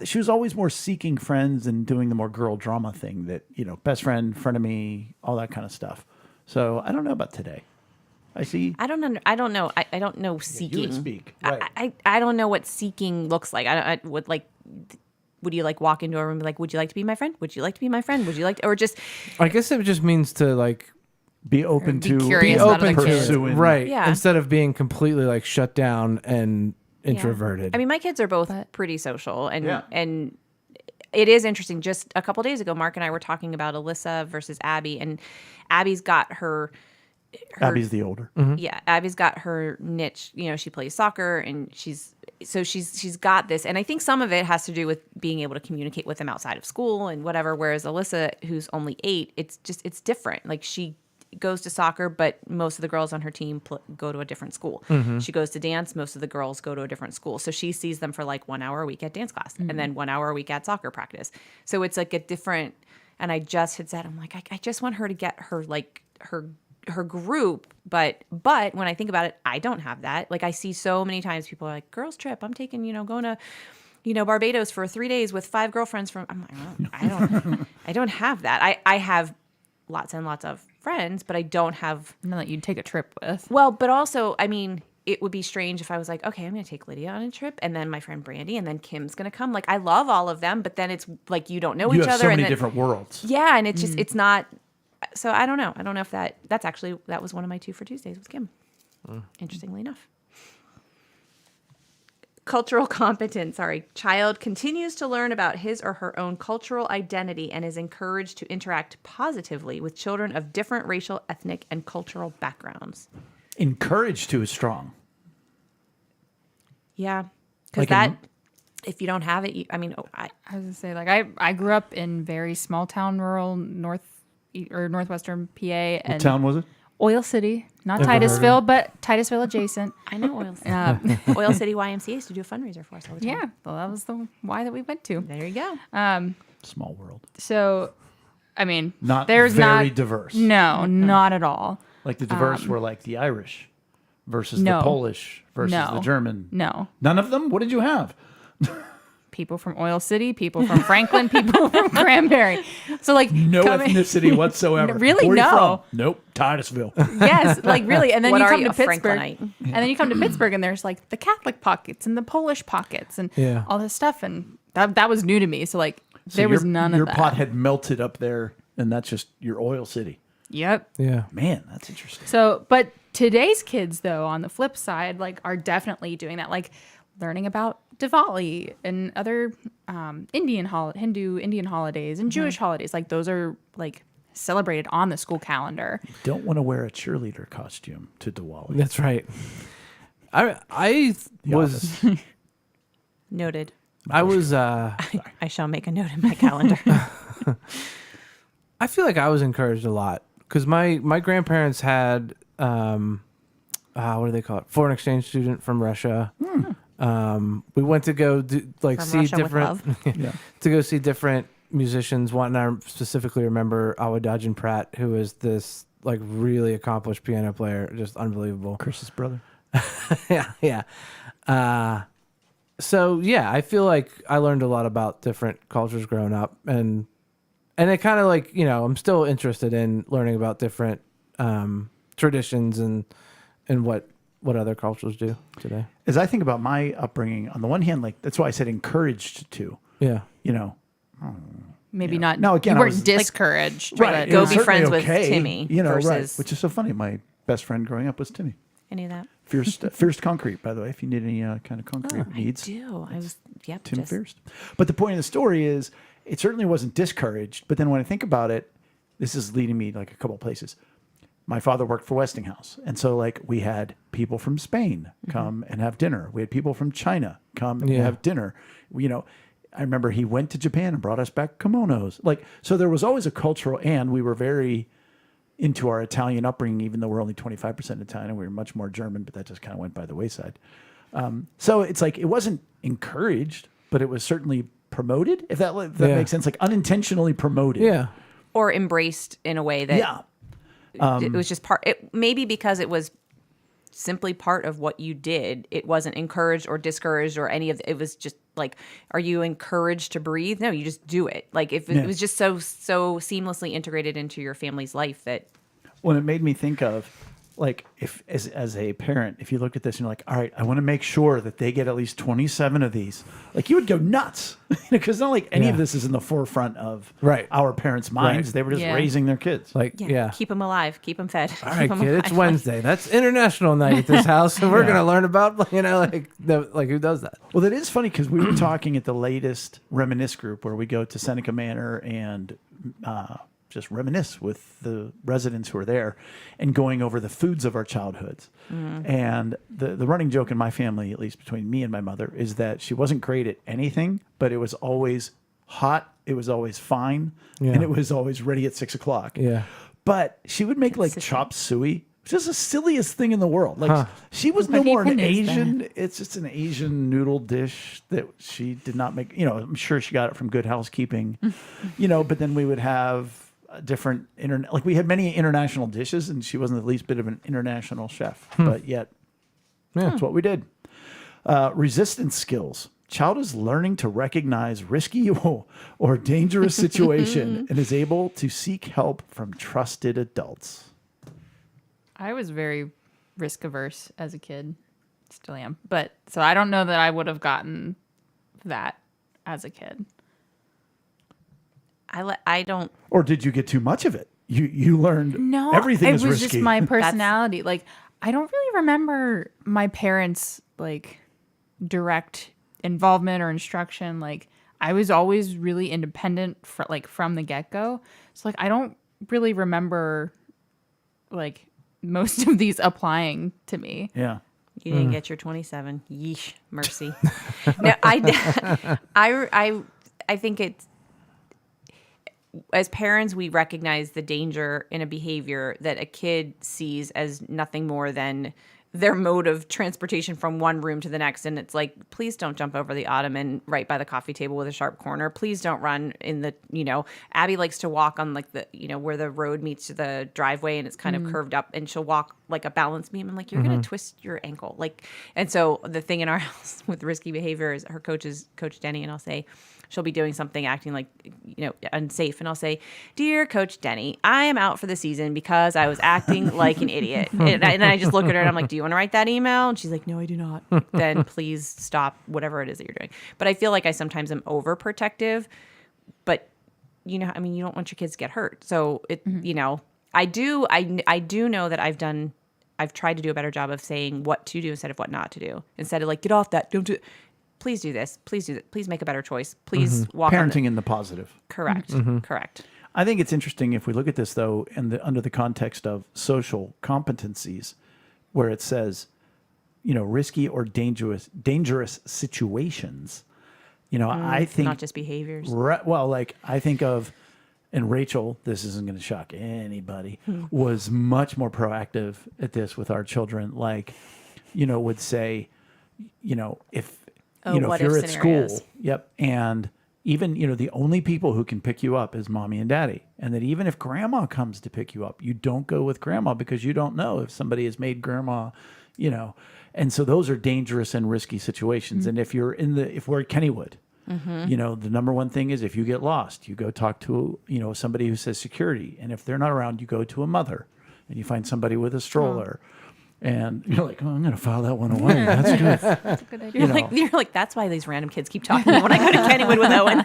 She was always more seeking friends and doing the more girl drama thing that, you know, best friend, frenemy, all that kind of stuff. So I don't know about today. I see. I don't know. I don't know seeking. You would speak. Right. I don't know what seeking looks like. I would like. Would you like walk into a room and be like, would you like to be my friend? Would you like to be my friend? Would you like to, or just I guess it just means to like Be open Be to curious be about open other to kids. pursuing. right. Yeah. Instead of being completely like shut down and introverted. I mean, my kids are both pretty social, and it is interesting. Just a couple days ago, Mark and I were talking about Alyssa versus Abby, and Abby's got her Abby's the older. yeah, Abby's got her niche. You know, she plays soccer, and she's got this. And I think some of it has to do with being able to communicate with them outside of school and whatever. Whereas Alyssa, who's only 8, it's different. Like she goes to soccer, but most of the girls on her team go to a different school. She goes to dance. Most of the girls go to a different school. So she sees them for like 1 hour a week at dance class and then 1 hour a week at soccer practice. So it's like a different, and I just had said, I'm like, I just want her to get her, like her group. But when I think about it, I don't have that. Like I see so many times people are like, girls trip, I'm taking, going to, Barbados for 3 days with 5 girlfriends from, I'm like, I don't have that. I have lots and lots of friends, but I don't have. None that you'd take a trip with. Well, but also, I mean, it would be strange if I was like, okay, I'm going to take Lydia on a trip, and then my friend Brandy, and then Kim's going to come. Like, I love all of them, but then it's like you don't know You each have other. so and many then, different worlds. yeah, and it's just it's not. So I don't know. I don't know if that was one of my 2 for Tuesdays with Kim. Interestingly enough. Cultural competence. Sorry. Child continues to learn about his or her own cultural identity and is encouraged to interact positively with children of different racial, ethnic, and cultural backgrounds. Encouraged to is strong. Yeah. Because Like if you don't have it, I was gonna say, like, I grew up in very small town, rural northwestern PA, and What town was it? Oil City, not Never heard of Titusville, but Titusville adjacent. I know Oil City. Oil City YMCA used to do a fundraiser for us all the time. Yeah, well, that was the why that we went to. There you go. Small world. So, I mean, Not there's very not diverse. No, not at all. Like the diverse were like the Irish versus No. the Polish versus No. the German. No. None of them? What did you have? People from Oil City, people from Franklin, people from Cranberry. So like No ethnicity whatsoever. Really? Where are you No. from? Nope. Titusville. Yes, like really. And then What you are come you, to a Pittsburgh. Franklinite? And then you come to Pittsburgh and there's like the Catholic pockets and the Polish pockets and Yeah. all this stuff. And that was new to me. So like there was none of Your that. pot had melted up there, and that's just your Oil City. Yep. Yeah. Man, that's interesting. So, but today's kids, though, on the flip side, like, are definitely doing that, like learning about Diwali and other Hindu Indian holidays and Jewish holidays. Like, those are like celebrated on the school calendar. Don't want to wear a cheerleader costume to Diwali. That's right. I was Noted. I was I shall make a note in my calendar. I feel like I was encouraged a lot because my grandparents had what do they call it? Foreign exchange student from Russia. We went to go From see Russia with different to go see different musicians. One I specifically remember Awadajin Pratt, who is this like really accomplished piano player, just unbelievable. Chris's brother. yeah. So yeah, I feel like I learned a lot about different cultures growing up, and it kind of like, I'm still interested in learning about different traditions and what other cultures do today. As I think about my upbringing, on the one hand, like that's why I said encouraged to. Yeah. Maybe not. Now, again, you I weren't was- discouraged. Right. but- Go it was be friends certainly with Timmy right? versus- Which is so funny. My best friend growing up was Timmy. Any of that? Fierce Concrete, by the way, if you need any kind of concrete needs. I do. I was, yep. Tim just- Fierce. But the point of the story is, it certainly wasn't discouraged. But then when I think about it, this is leading me like a couple places. My father worked for Westinghouse. And so like we had people from Spain come and have dinner. We had people from China come and have dinner. I remember he went to Japan and brought us back kimonos. Like, so there was always a cultural, and we were very into our Italian upbringing, even though we're only 25% Italian. We were much more German, but that just kind of went by the wayside. So it's like, it wasn't encouraged, but it was certainly promoted, if that makes sense, like unintentionally promoted. Yeah. Or embraced in a way that it was just maybe because it was simply part of what you did. It wasn't encouraged or discouraged or it was just like, are you encouraged to breathe? No, you just do it. Like if it was just so seamlessly integrated into your family's life that. Well, it made me think of like if as a parent, if you looked at this and you're like, all right, I want to make sure that they get at least 27 of these, like you would go nuts because not like any of this is in the forefront of our parents' minds. They were just raising their kids. Like, keep them alive, keep them fed. All right, kid, it's Wednesday. That's international night at this house, and we're going to learn about, like who does that. Well, that is funny because we were talking at the latest Reminisce group where we go to Seneca Manor and just reminisce with the residents who are there and going over the foods of our childhoods. And the running joke in my family, at least between me and my mother, is that she wasn't great at anything, but it was always hot, it was always fine, and it was always ready at 6 o'clock. Yeah. But she would make like chop suey, which is the silliest thing in the world. Like she was no more an Asian. It's just an Asian noodle dish that she did not make. I'm sure she got it from Good Housekeeping. But then we would have different like we had many international dishes, and she wasn't the least bit of an international chef, but yet that's what we did. Resistance skills. Child is learning to recognize risky or dangerous situation and is able to seek help from trusted adults. I was very risk averse as a kid, still am, but so I don't know that I would have gotten that as a kid. I don't. Or did you get too much of it? You learned everything is risky. It was just my personality. Like, I don't really remember my parents' like direct involvement or instruction. Like, I was always really independent from the get-go. So like, I don't really remember like most of these applying to me. Yeah. You didn't get your 27. Yeesh, mercy. No, I think it's, as parents, we recognize the danger in a behavior that a kid sees as nothing more than their mode of transportation from one room to the next. And it's like, please don't jump over the ottoman right by the coffee table with a sharp corner. Please don't run in the, Abby likes to walk on like the, where the road meets to the driveway and it's kind of curved up, and she'll walk like a balance beam. I'm like, you're going to twist your ankle. And so the thing in our house with risky behavior is her coach is Coach Denny, and I'll say, she'll be doing something, acting like, unsafe. And I'll say, dear Coach Denny, I am out for the season because I was acting like an idiot. And I just look at her and I'm like, do you want to write that email? And she's like, no, I do not. Then please stop whatever it is that you're doing. But I feel like I sometimes am overprotective, but you don't want your kids to get hurt. So I do know that I've tried to do a better job of saying what to do instead of what not to do. Instead of like, get off that, don't do it. Please do this. Please do that. Please make a better choice. Please walk. Parenting in the positive. Correct. Correct. I think it's interesting if we look at this though, under the context of social competencies, where it says, risky or dangerous situations. I think not just behaviors. I think of, and Rachel, this isn't going to shock anybody, was much more proactive at this with our children. Like, would say, if you're at school, and even, the only people who can pick you up is mommy and daddy. And that even if grandma comes to pick you up, you don't go with grandma because you don't know if somebody has made grandma, and so those are dangerous and risky situations. And if we're at Kennywood, the number one thing is if you get lost, you go talk to, somebody who says security. And if they're not around, you go to a mother and you find somebody with a stroller. And you're like, I'm going to file that one away. That's good. That's a good idea. You're like, that's why these random kids keep talking to me when I go to Kennywood with Owen.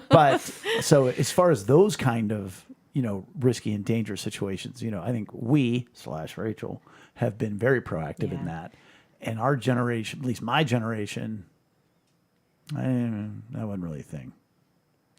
But so as far as those kind of, risky and dangerous situations, I think we/Rachel have been very proactive in that. And our generation, at least my generation, that wasn't really a thing.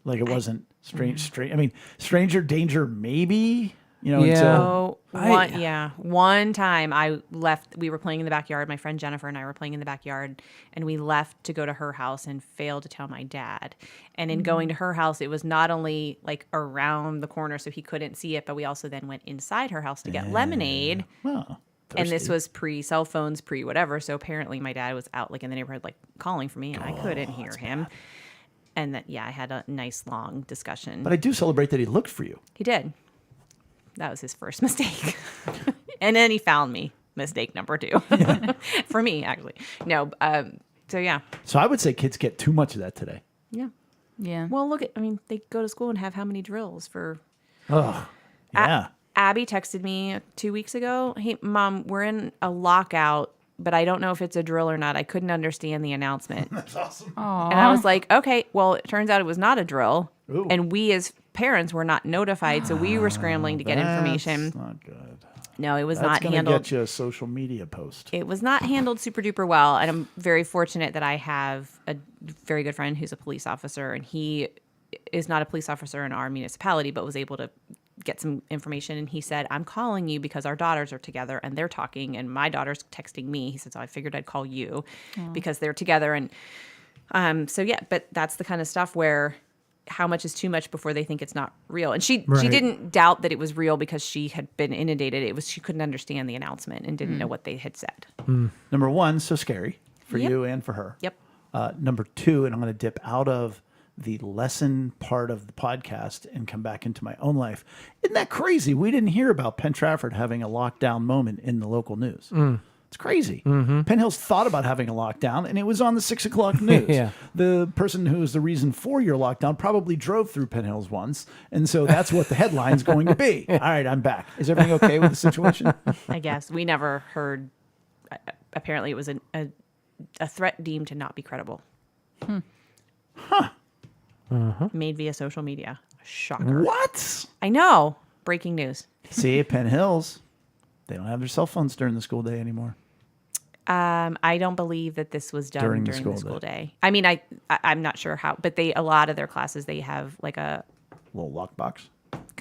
Like it wasn't strange. I mean, stranger danger maybe. Yeah. Until Oh, one time I left. We were playing in the backyard. My friend Jennifer and I were playing in the backyard, and we left to go to her house and failed to tell my dad. And in going to her house, it was not only like around the corner so he couldn't see it, but we also then went inside her house to get lemonade. well, And this thirsty. was pre cell phones, pre whatever. So apparently my dad was out like in the neighborhood, like calling for me, and I couldn't hear him. And that, I had a nice long discussion. But I do celebrate that he looked for you. He did. That was his first mistake. And then he found me. Mistake number 2. For me, actually. No. So, yeah. So I would say kids get too much of that today. Yeah. Yeah. Well, they go to school and have how many drills for... Oh, yeah. Abby texted me 2 weeks ago. Hey, Mom, we're in a lockout, but I don't know if it's a drill or not. I couldn't understand the announcement. That's awesome. And I was like, okay, well, it turns out it was not a drill. Ooh. And we as parents were not notified, so we were scrambling to get information. That's not good. No, it was That's not gonna handled. get you a social media post. It was not handled super duper well, and I'm very fortunate that I have a very good friend who's a police officer, and he is not a police officer in our municipality, but was able to get some information. And he said, "I'm calling you because our daughters are together and they're talking, and my daughter's texting me." He said, "So I figured I'd call you because they're together." And so yeah, but that's the kind of stuff where how much is too much before they think it's not real. And she didn't doubt that it was real because she had been inundated. It was she couldn't understand the announcement and didn't know what they had said. Number one, so scary for Yep. you and for her. Yep. Number two, and I'm going to dip out of the lesson part of the podcast and come back into my own life. Isn't that crazy? We didn't hear about Penn Trafford having a lockdown moment in the local news. It's crazy. Penn Hill's thought about having a lockdown, and it was on the 6 o'clock news. Yeah. The person who is the reason for your lockdown probably drove through Penn Hills once, and so that's what the headline's going to be. All right, I'm back. Is everything okay with the situation? I guess we never heard. Apparently, it was a threat deemed to not be credible. Made via social media. Shocker. What? I know. Breaking news. See, at Penn Hills, they don't have their cell phones during the school day anymore. I don't believe that this was done During during the the school school day. I mean, I'm not sure how, but a lot of their classes they have like a Little lockbox.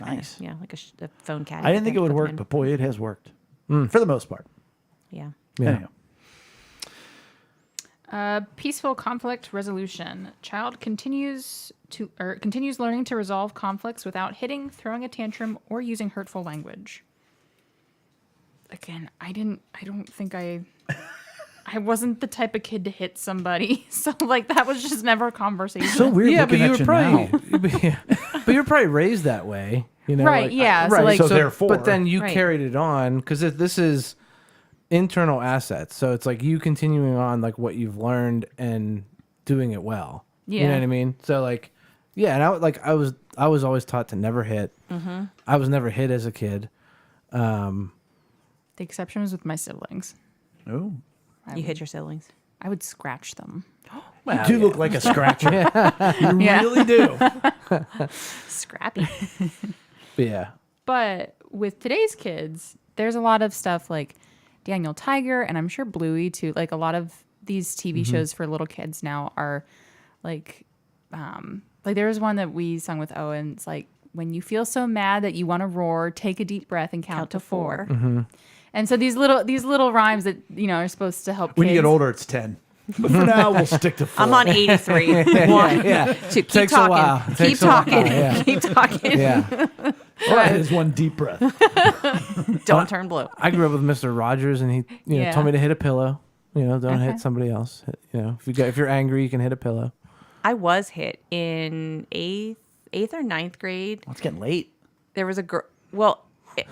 Nice. like a phone caddy. I didn't think it would Put them work, in. but boy, it has worked for the most part. Yeah. Yeah. Anyhow. Peaceful conflict resolution. Child continues learning to resolve conflicts without hitting, throwing a tantrum, or using hurtful language. Again, I don't think I wasn't the type of kid to hit somebody. So like that was just never a conversation. So weird Yeah, but looking you at were you probably, now. but you're probably raised that way, you know? Right, like- yeah, so, Right, like- so therefore. but then you Right. carried it on because this is internal assets. So it's like you continuing on like what you've learned and doing it well. You know Yeah. what I mean? So like, yeah, and I was always taught to never hit. I was never hit as a kid. The exception was with my siblings. Oh. You hit your siblings. I would scratch them. You do look like a scratcher. You Yeah. really do. Scrappy. But yeah. But with today's kids, there's a lot of stuff like Daniel Tiger, and I'm sure Bluey too. Like a lot of these TV shows for little kids now are like there was one that we sung with Owen. It's like, when you feel so mad that you want to roar, take a deep breath and count to 4. And so these little rhymes that are supposed to help When kids. you get older, it's 10. But for now, we'll stick to 4. I'm on 83. One, Yeah. two. Keep Takes a while. talking. Keep Takes a while, talking. yeah. Keep talking. Yeah. All right, it's one deep breath. Don't turn blue. I grew up with Mr. Rogers, and he Yeah. told me to hit a pillow. Don't hit somebody else. If you're angry, you can hit a pillow. I was hit in eighth or ninth grade. Well, it's getting late. There was a girl. Well,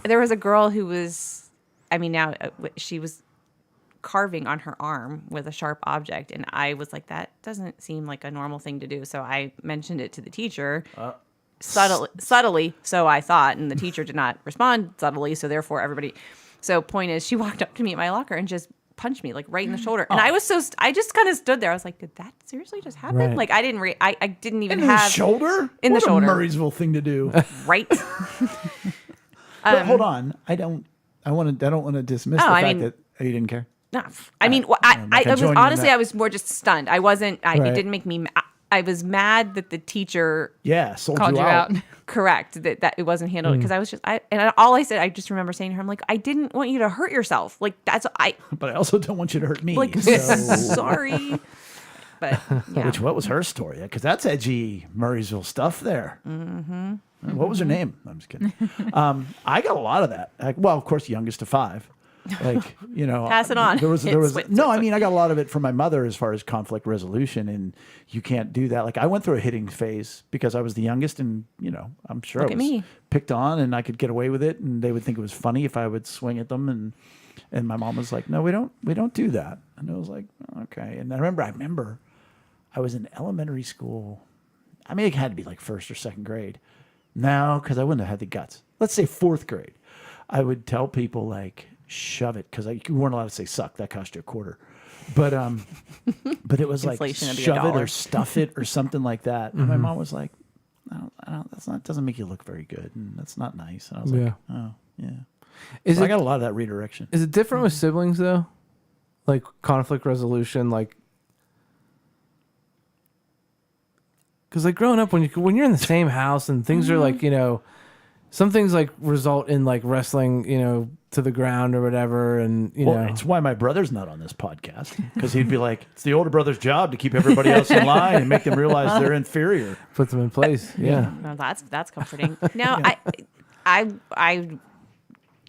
there was a girl who was. I mean, now she was carving on her arm with a sharp object, and I was like, that doesn't seem like a normal thing to do. So I mentioned it to the teacher. Subtly, so I thought, and the teacher did not respond subtly, so therefore everybody. So point is, she walked up to me at my locker and just punched me like right in the shoulder, and I was I just kind of stood there. I was like, did that seriously just happen? Right. Like I didn't I didn't even In the have shoulder? in the What shoulder. a Murraysville thing to do. right. But hold on. I don't want to dismiss the I fact mean- that you didn't care. No, I mean, I'm not I gonna was join you in honestly, that. I was more just stunned. I wasn't. It Right. didn't make me. I was mad that the teacher Yeah, sold Called you you out. out. correct that it wasn't handled because I was just all I said, I just remember saying to her, I'm like, I didn't want you to hurt yourself. Like that's But I also don't want you to hurt me. like so. sorry. But yeah. What was her story? Because that's edgy Murraysville stuff there. Mm-hmm. What was her name? I'm just kidding. I got a lot of that. Well, of course, youngest of 5. Like, Pass it on. There was It's- no. I mean, I got a lot of it from my mother as far as conflict resolution, and you can't do that. Like, I went through a hitting phase because I was the youngest, and I'm sure Look I at was me. picked on, and I could get away with it, and they would think it was funny if I would swing at them, and my mom was like, "No, we don't do that," and I was like, "Okay." And I remember, I was in elementary school. I mean, it had to be like 1st or 2nd grade. No, because I wouldn't have had the guts. Let's say 4th grade. I would tell people like, shove it, because you weren't allowed to say suck. That cost you $0.25. But it was like Inflation would be shove it $1. or stuff it or something like that. And my mom was like, that doesn't make you look very good, and that's not nice. And I was like, oh yeah. Is I it got a lot of that redirection. is it different with siblings though? Like conflict resolution, like. Because like growing up, when you're in the same house and things are like some things like result in like wrestling to the ground or whatever, and It's why my brother's not on this podcast, because he'd be like, it's the older brother's job to keep everybody else in line and make them realize they're inferior. put them in place. Yeah, Well, that's comforting. No, I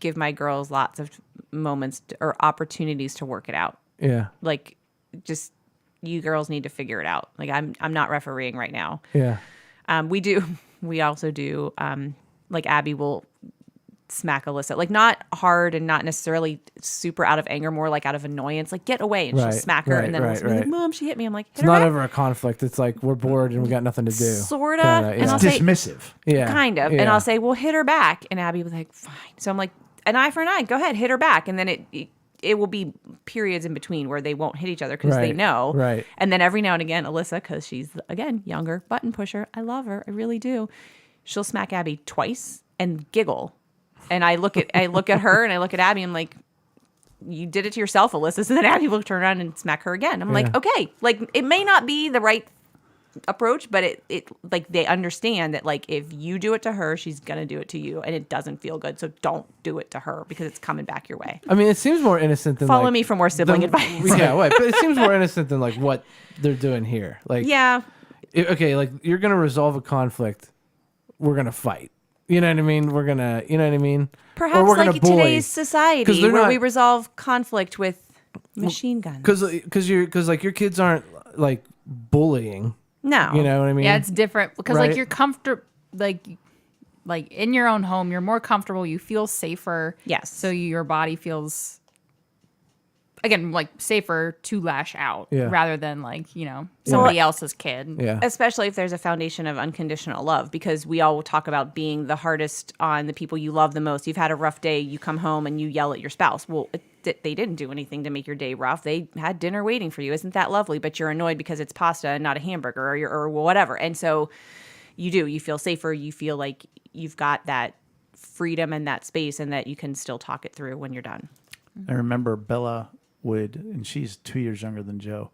give my girls lots of moments or opportunities to work it out. yeah, Like, just you girls need to figure it out. Like, I'm not refereeing right now. yeah. We also do. Like Abby will smack Alyssa, like not hard and not necessarily super out of anger, more like out of annoyance. Like, get away, and she'll Right, smack her, right, and then right, Alyssa will be like, right. Mom, she hit me. I'm like, hit It's her not back. ever a conflict. It's like we're bored and we got nothing to do. Sorta. Kinda, And yeah. I'll say, Dismissive. Yeah, kind of. yeah. And I'll say, well, hit her back. And Abby was like, fine. So I'm like, an eye for an eye. Go ahead, hit her back. And then it will be periods in between where they won't hit each other because they Right, know. right. And then every now and again, Alyssa, because she's, again, younger, button pusher. I love her. I really do. She'll smack Abby twice and giggle. And I look at her and I look at Abby. I'm like, you did it to yourself, Alyssa. So then Abby will turn around and smack her again. I'm like, okay. Like, it may not be the right approach, but it like they understand that like if you do it to her, she's gonna do it to you, and it doesn't feel good. So don't do it to her because it's coming back your way. I mean, it seems more innocent than Follow like, me for more sibling advice. Yeah, right. But it seems more innocent than like what they're doing here. Like, Yeah, okay, like you're gonna resolve a conflict, we're gonna fight. You know what I mean? We're gonna, you know what I mean? perhaps Or we're gonna like bully. today's 'Cause society they're where not- we resolve conflict with machine guns. Because like your kids aren't like bullying. No, You know what I mean? Yeah, it's different because Right. like you're comfortable, like in your own home, you're more comfortable. You feel safer. Yes. So your body feels, again, like safer to lash out Yeah. rather than like somebody else's kid. yeah. especially if there's a foundation of unconditional love, because we all talk about being the hardest on the people you love the most. You've had a rough day, you come home and you yell at your spouse. Well, they didn't do anything to make your day rough. They had dinner waiting for you. Isn't that lovely? But you're annoyed because it's pasta and not a hamburger, or whatever. And so you feel safer. You feel like you've got that freedom and that space, and that you can still talk it through when you're done. I remember Bella would, and she's 2 years younger than Joe,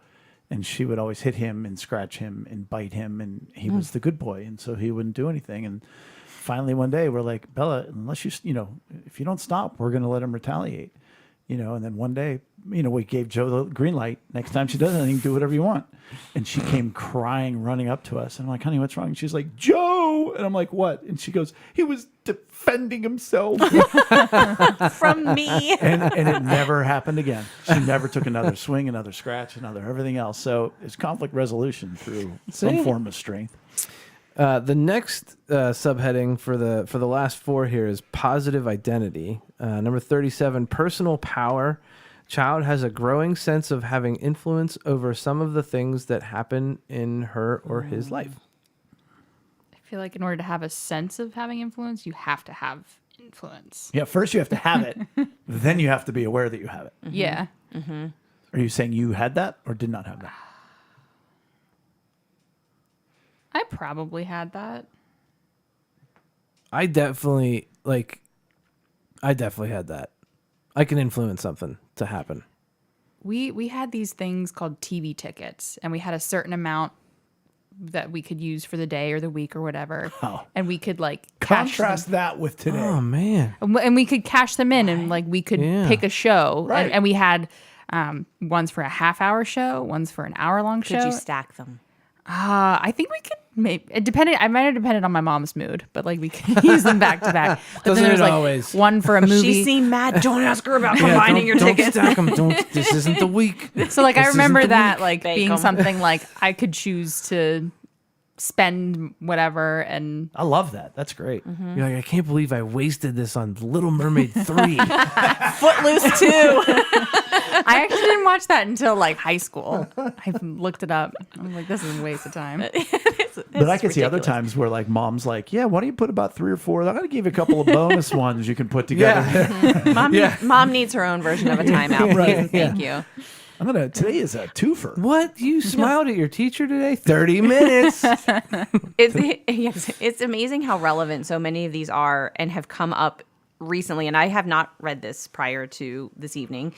and she would always hit him and scratch him and bite him, and he was the good boy, and so he wouldn't do anything. And finally one day we're like, Bella, unless if you don't stop, we're going to let him retaliate. And then one day, we gave Joe the green light. Next time she does anything, do whatever you want. And she came crying, running up to us. And I'm like, honey, what's wrong? And she's like, Joe. And I'm like, what? And she goes, he was defending himself. From me. and it never happened again. She never took another swing, another scratch, another everything else. So it's conflict resolution through some form of strength. The next subheading for the last 4 here is positive identity. Number 37, personal power. Child has a growing sense of having influence over some of the things that happen in her or his life. I feel like in order to have a sense of having influence, you have to have influence. Yeah, first you have to have it. Then you have to be aware that you have it. Yeah. Are you saying you had that or did not have that? I probably had that. I definitely had that. I can influence something to happen. We had these things called TV tickets, and we had a certain amount that we could use for the day or the week or whatever. Oh. And we could like cash Contrast that with today. Oh man. and we could cash them in and like we could Yeah. pick a show. Right. And we had ones for a half-hour show, ones for an hour-long show. Could you stack them? I think we could maybe it depended. I might have depended on my mom's mood, but like we could use them back to back. But Doesn't then there's it like always? one for a movie. She seemed mad. Don't ask her about combining your don't tickets. stack 'em. This isn't the week. So like I This isn't remember the that week. like Bake being 'em. something like I could choose to spend whatever and I love that. That's great. You're like, I can't believe I wasted this on Little Mermaid 3. Footloose too. I actually didn't watch that until like high school. I looked it up. I'm like, this is a waste of time. But I can see other times where like mom's like, yeah, why don't you put about 3 or 4? I'm going to give you a couple of bonus ones you can put together. Mom needs her own version of a timeout. Right, Please, thank you. Today is a twofer. What? You smiled at your teacher today? 30 minutes. It's amazing how relevant so many of these are and have come up recently. And I have not read this prior to this evening.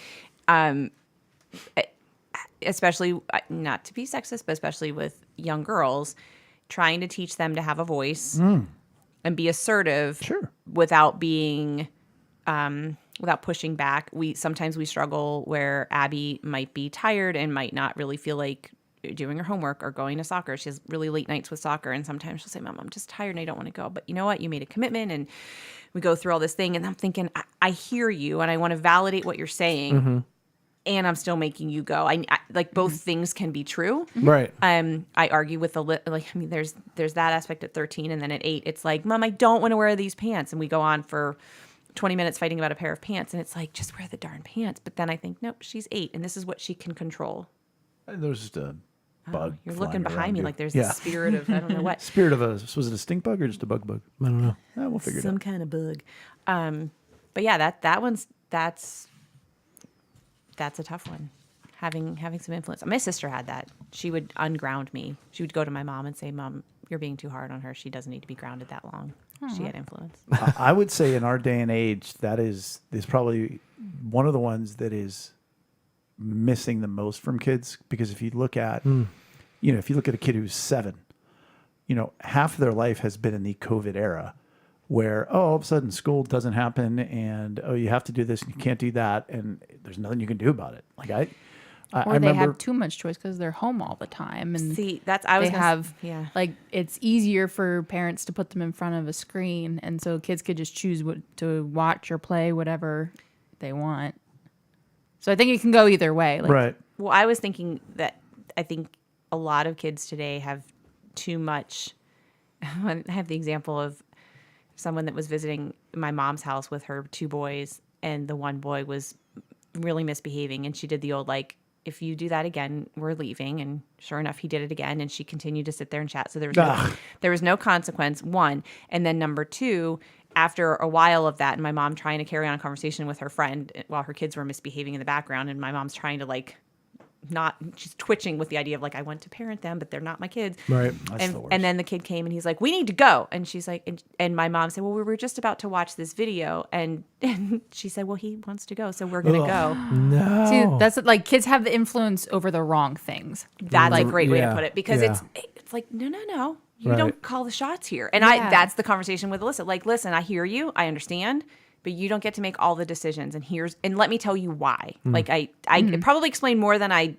Especially, not to be sexist, but especially with young girls, trying to teach them to have a voice and be assertive without being without pushing back. Sometimes we struggle where Abby might be tired and might not really feel like doing her homework or going to soccer. She has really late nights with soccer, and sometimes she'll say, Mom, I'm just tired and I don't want to go. But you know what? You made a commitment, and we go through all this thing, and I'm thinking, I hear you and I want to validate what you're saying. And I'm still making you go. I like both things can be true. Right. I argue with there's that aspect at 13, and then at 8, it's like, Mom, I don't want to wear these pants, and we go on for 20 minutes fighting about a pair of pants, and it's like, just wear the darn pants. But then I think, nope, she's 8, and this is what she can control. There's just a bug. You're flying looking around behind me you. like there's the spirit of I don't know what. Spirit of was it a stink bug or just a bug? I don't know. We'll figure it Some out. kind of bug. But yeah, that's a tough one. Having some influence. My sister had that. She would unground me. She would go to my mom and say, Mom, you're being too hard on her. She doesn't need to be grounded that long. She had influence. I would say in our day and age, that is probably one of the ones that is missing the most from kids. Because if you look at, if you look at a kid who's 7, half of their life has been in the COVID era, where all of a sudden school doesn't happen, and you have to do this and you can't do that, and there's nothing you can do about it. Like I Or they remember, have too much choice because they're home all the time. And See, I was they gonna have, yeah. like, it's easier for parents to put them in front of a screen. And so kids could just choose what to watch or play, whatever they want. So I think it can go either way. Like, right? Well, I was thinking that I think a lot of kids today have too much. I have the example of someone that was visiting my mom's house with her 2 boys, and the one boy was really misbehaving, and she did the old, like, if you do that again, we're leaving. And sure enough, he did it again, and she continued to sit there and chat. So there was no consequence, 1. And then number 2, after a while of that, and my mom trying to carry on a conversation with her friend while her kids were misbehaving in the background, and my mom's trying to, like, she's twitching with the idea of, like, I want to parent them, but they're not my kids. Right. That's the worst. And then the kid came and he's like, we need to go. And she's like, and my mom said, well, we were just about to watch this video. And she said, well, he wants to go, so we're going to go. No. See, that's like kids have the influence over the wrong things. That's a great way to yeah, put it, because yeah. it's like, no. You Right. don't call the shots here. And Yeah. that's the conversation with Alyssa. Like, listen, I hear you. I understand. But you don't get to make all the decisions. And let me tell you why. Like, I probably explained more than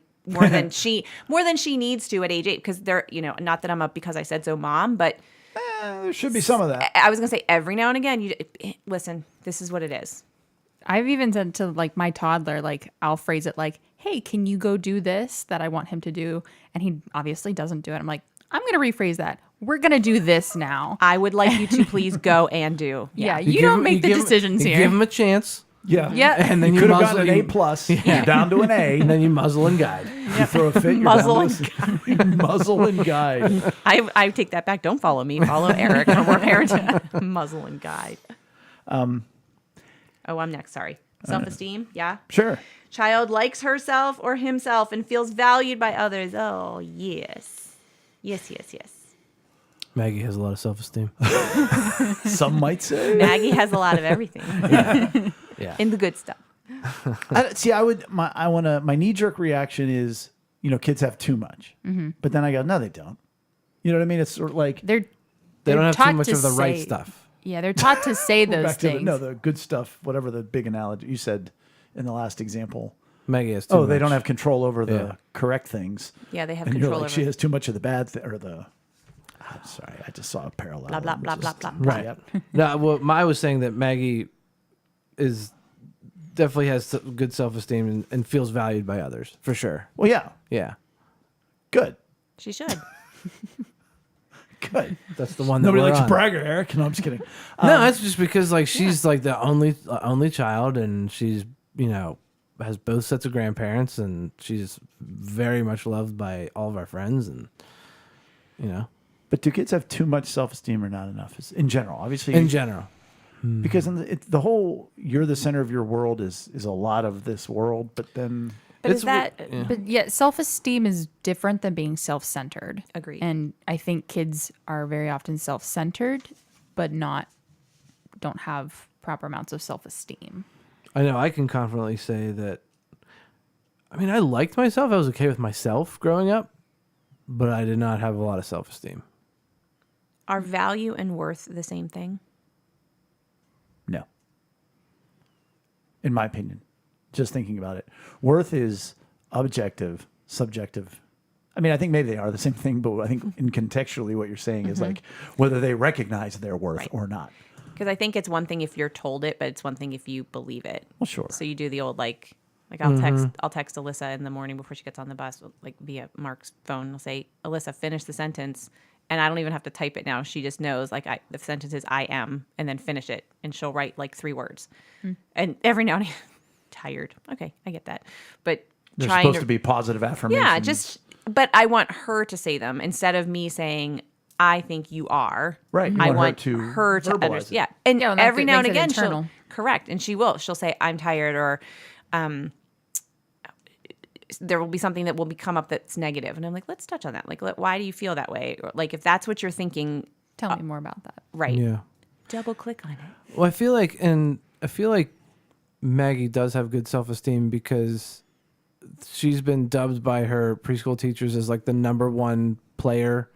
she needs to at age 8, because they're, not that I'm a because I said so mom, but There should be some of that. I was going to say every now and again, listen, this is what it is. I've even said to, like, my toddler, like, I'll phrase it like, hey, can you go do this that I want him to do? And he obviously doesn't do it. I'm like, I'm going to rephrase that. We're going to do this now. I would like you to please go and do. Yeah, you don't make the decisions you here. give them a chance, Yeah. Yeah. and then You you could have muzzle gotten an you- A plus down to an A. and then you muzzle and guide. You throw a fit, you're Muzzle down to a- muzzle and guide. I take that back. Don't follow me. Follow Eric for more parenting. Muzzle and guide. I'm next. Sorry. Self-esteem. Yeah. Sure. Child likes herself or himself and feels valued by others. Oh, yes. Yes. Maggie has a lot of self-esteem. Some might say. Maggie has a lot of everything. Yeah. In the good stuff. My knee jerk reaction is, kids have too much. But then I go, no, they don't. You know what I mean? It's sort of like They don't have too taught much to of the right say- stuff. Yeah, they're taught to say those back to things. the good stuff, whatever the big analogy you said in the last example. Maggie has too Oh, much. they don't have control over the Yeah. correct things. Yeah, they have and control you're like, over she has too much of the bad or the. I'm sorry, I just saw a parallel. blah blah and blah blah just- blah blah. Right. Yep. No, well, I was saying that Maggie is definitely has good self-esteem and feels valued by others for sure. Well, yeah, Yeah, good, She should. good. that's the one that Nobody we're likes a on. bragger, Eric. No, I'm just kidding. No, it's just because like she's like the only child, and she's has both sets of grandparents, and she's very much loved by all of our friends, and But do kids have too much self-esteem or not enough? In general, obviously. in general. because the whole "you're the center of your world" is a lot of this world, but then But It's is that But yeah, self-esteem is different than being self-centered. Agreed. And I think kids are very often self-centered, but don't have proper amounts of self-esteem. I know I can confidently say that. I mean, I liked myself. I was okay with myself growing up, but I did not have a lot of self-esteem. are value and worth the same thing? no. In my opinion, just thinking about it, worth is objective, subjective. I mean, I think maybe they are the same thing, but I think in contextually what you're saying is like whether they recognize their worth Right. or not. Because I think it's one thing if you're told it, but it's one thing if you believe it. Well, sure. So you do the old like I'll text Alyssa in the morning before she gets on the bus, like via Mark's phone. I'll say, Alyssa, finish the sentence, and I don't even have to type it now. She just knows like the sentence is I am, and then finish it, and she'll write like 3 words. And every now and again, tired. Okay, I get that, but They're trying supposed to be positive affirmations. yeah, but I want her to say them instead of me saying, I think you are. Right, you I want want her to her to verbalize it. understand. Yeah. And Yeah, and that every now and makes it again, internal. she'll correct. And she will. She'll say, I'm tired, or there will be something that will come up that's negative. And I'm like, let's touch on that. Like, why do you feel that way? Or, like, if that's what you're thinking, Tell me more about that. right. Yeah. Double click on it. Well, I feel like Maggie does have good self-esteem because she's been dubbed by her preschool teachers as like the number one player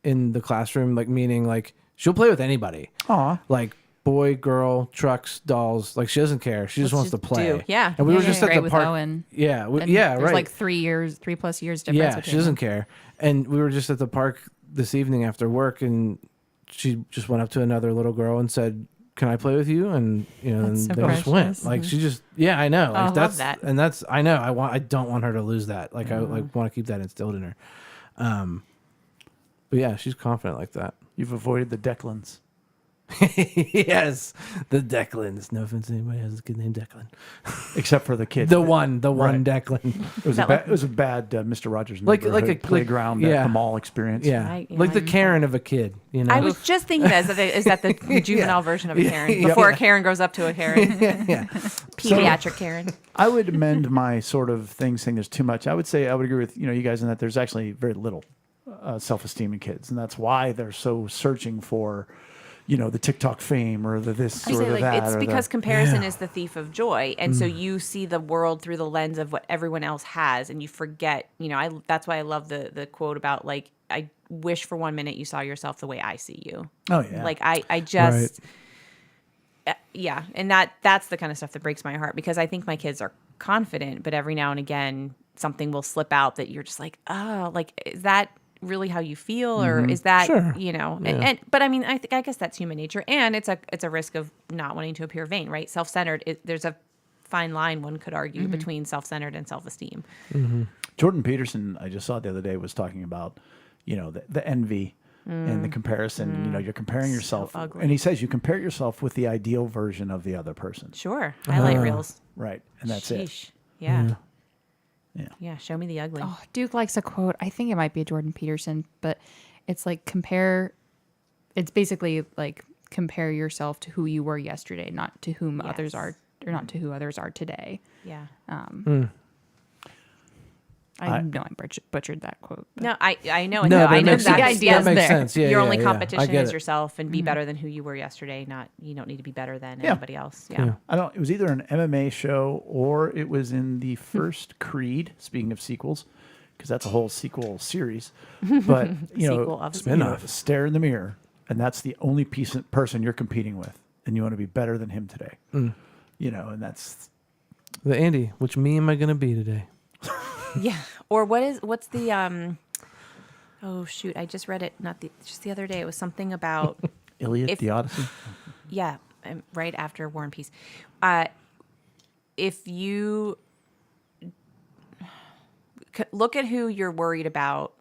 in the classroom, like meaning like she'll play with anybody. Aw. Like boy, girl, trucks, dolls. Like she doesn't care. She just wants to play. do. Yeah. And we were Yeah, just yeah. at Great the with park. Owen. Yeah. And Yeah. there's Right. like 3+ years difference. Yeah. between She doesn't them. care. And we were just at the park this evening after work, and she just went up to another little girl and said, "Can I play with you?" And and That's so they just went. precious. Like she just, yeah, I know. Oh, I Like love that's that. and that's I know. I don't want her to lose that. Like I like want to keep that instilled in her. But yeah, she's confident like that. You've avoided the Declans. Yes, the Declans. No offense to anybody who has a good name, Declan. Except for the kid. The one Right. Declan. It was a bad Mr. Rogers Like neighborhood a playground yeah. at the mall experience. Yeah, Right, like the yeah. Karen of a kid. You know. I was just thinking that. Is that the juvenile version of a Karen? Before a Karen grows up to a Karen. yeah. Pediatric Karen. I would amend my sort of thing saying there's too much. I would say I would agree with you guys in that there's actually very little self-esteem in kids, and that's why they're so searching for the TikTok fame or the this I or say, the like, that. it's or because the, comparison is the thief of joy, and so you see the world through the lens of what everyone else has, and you forget. That's why I love the quote about like, I wish for 1 minute you saw yourself the way I see you. Oh yeah. Like I just yeah, and that's the kind of stuff that breaks my heart, because I think my kids are confident, but every now and again something will slip out that you're just like, oh, like, is that really how you feel, or is that Sure. and but I mean, I guess that's human nature, and it's a risk of not wanting to appear vain, right? Self-centered, there's a fine line, one could argue, between self-centered and self-esteem. Jordan Peterson, I just saw it the other day, was talking about the envy and the comparison. You're comparing yourself, ugly. and he says you compare yourself with the ideal version of the other person, Sure, highlight reels. right? And that's it. Sheesh. Yeah. Yeah. Yeah, show me the ugly. Oh, Duke likes a quote. I think it might be a Jordan Peterson, but it's like it's basically like compare yourself to who you were yesterday, not to whom others Yes. are, or not to who others are today. Yeah. I know I butchered that quote. But No, I know. No, but I it know makes that. sense. The idea That is makes there. sense. Yeah, Your yeah, only yeah. competition I get is it. yourself, and be better than who you were yesterday. You don't need to be better than Yeah. anybody else. Yeah. I don't. It was either an MMA show or it was in the first Creed. Speaking of sequels, because that's a whole sequel series. But Sequel of a spin-off. stare in the mirror, and that's the only person you're competing with, and you want to be better than him today. And that's The Andy, which me am I going to be today? Yeah. Or what's the oh shoot, I just read it just the other day. It was something about Iliad, the Odyssey. yeah, right after War and Peace. If you look at who you're worried about,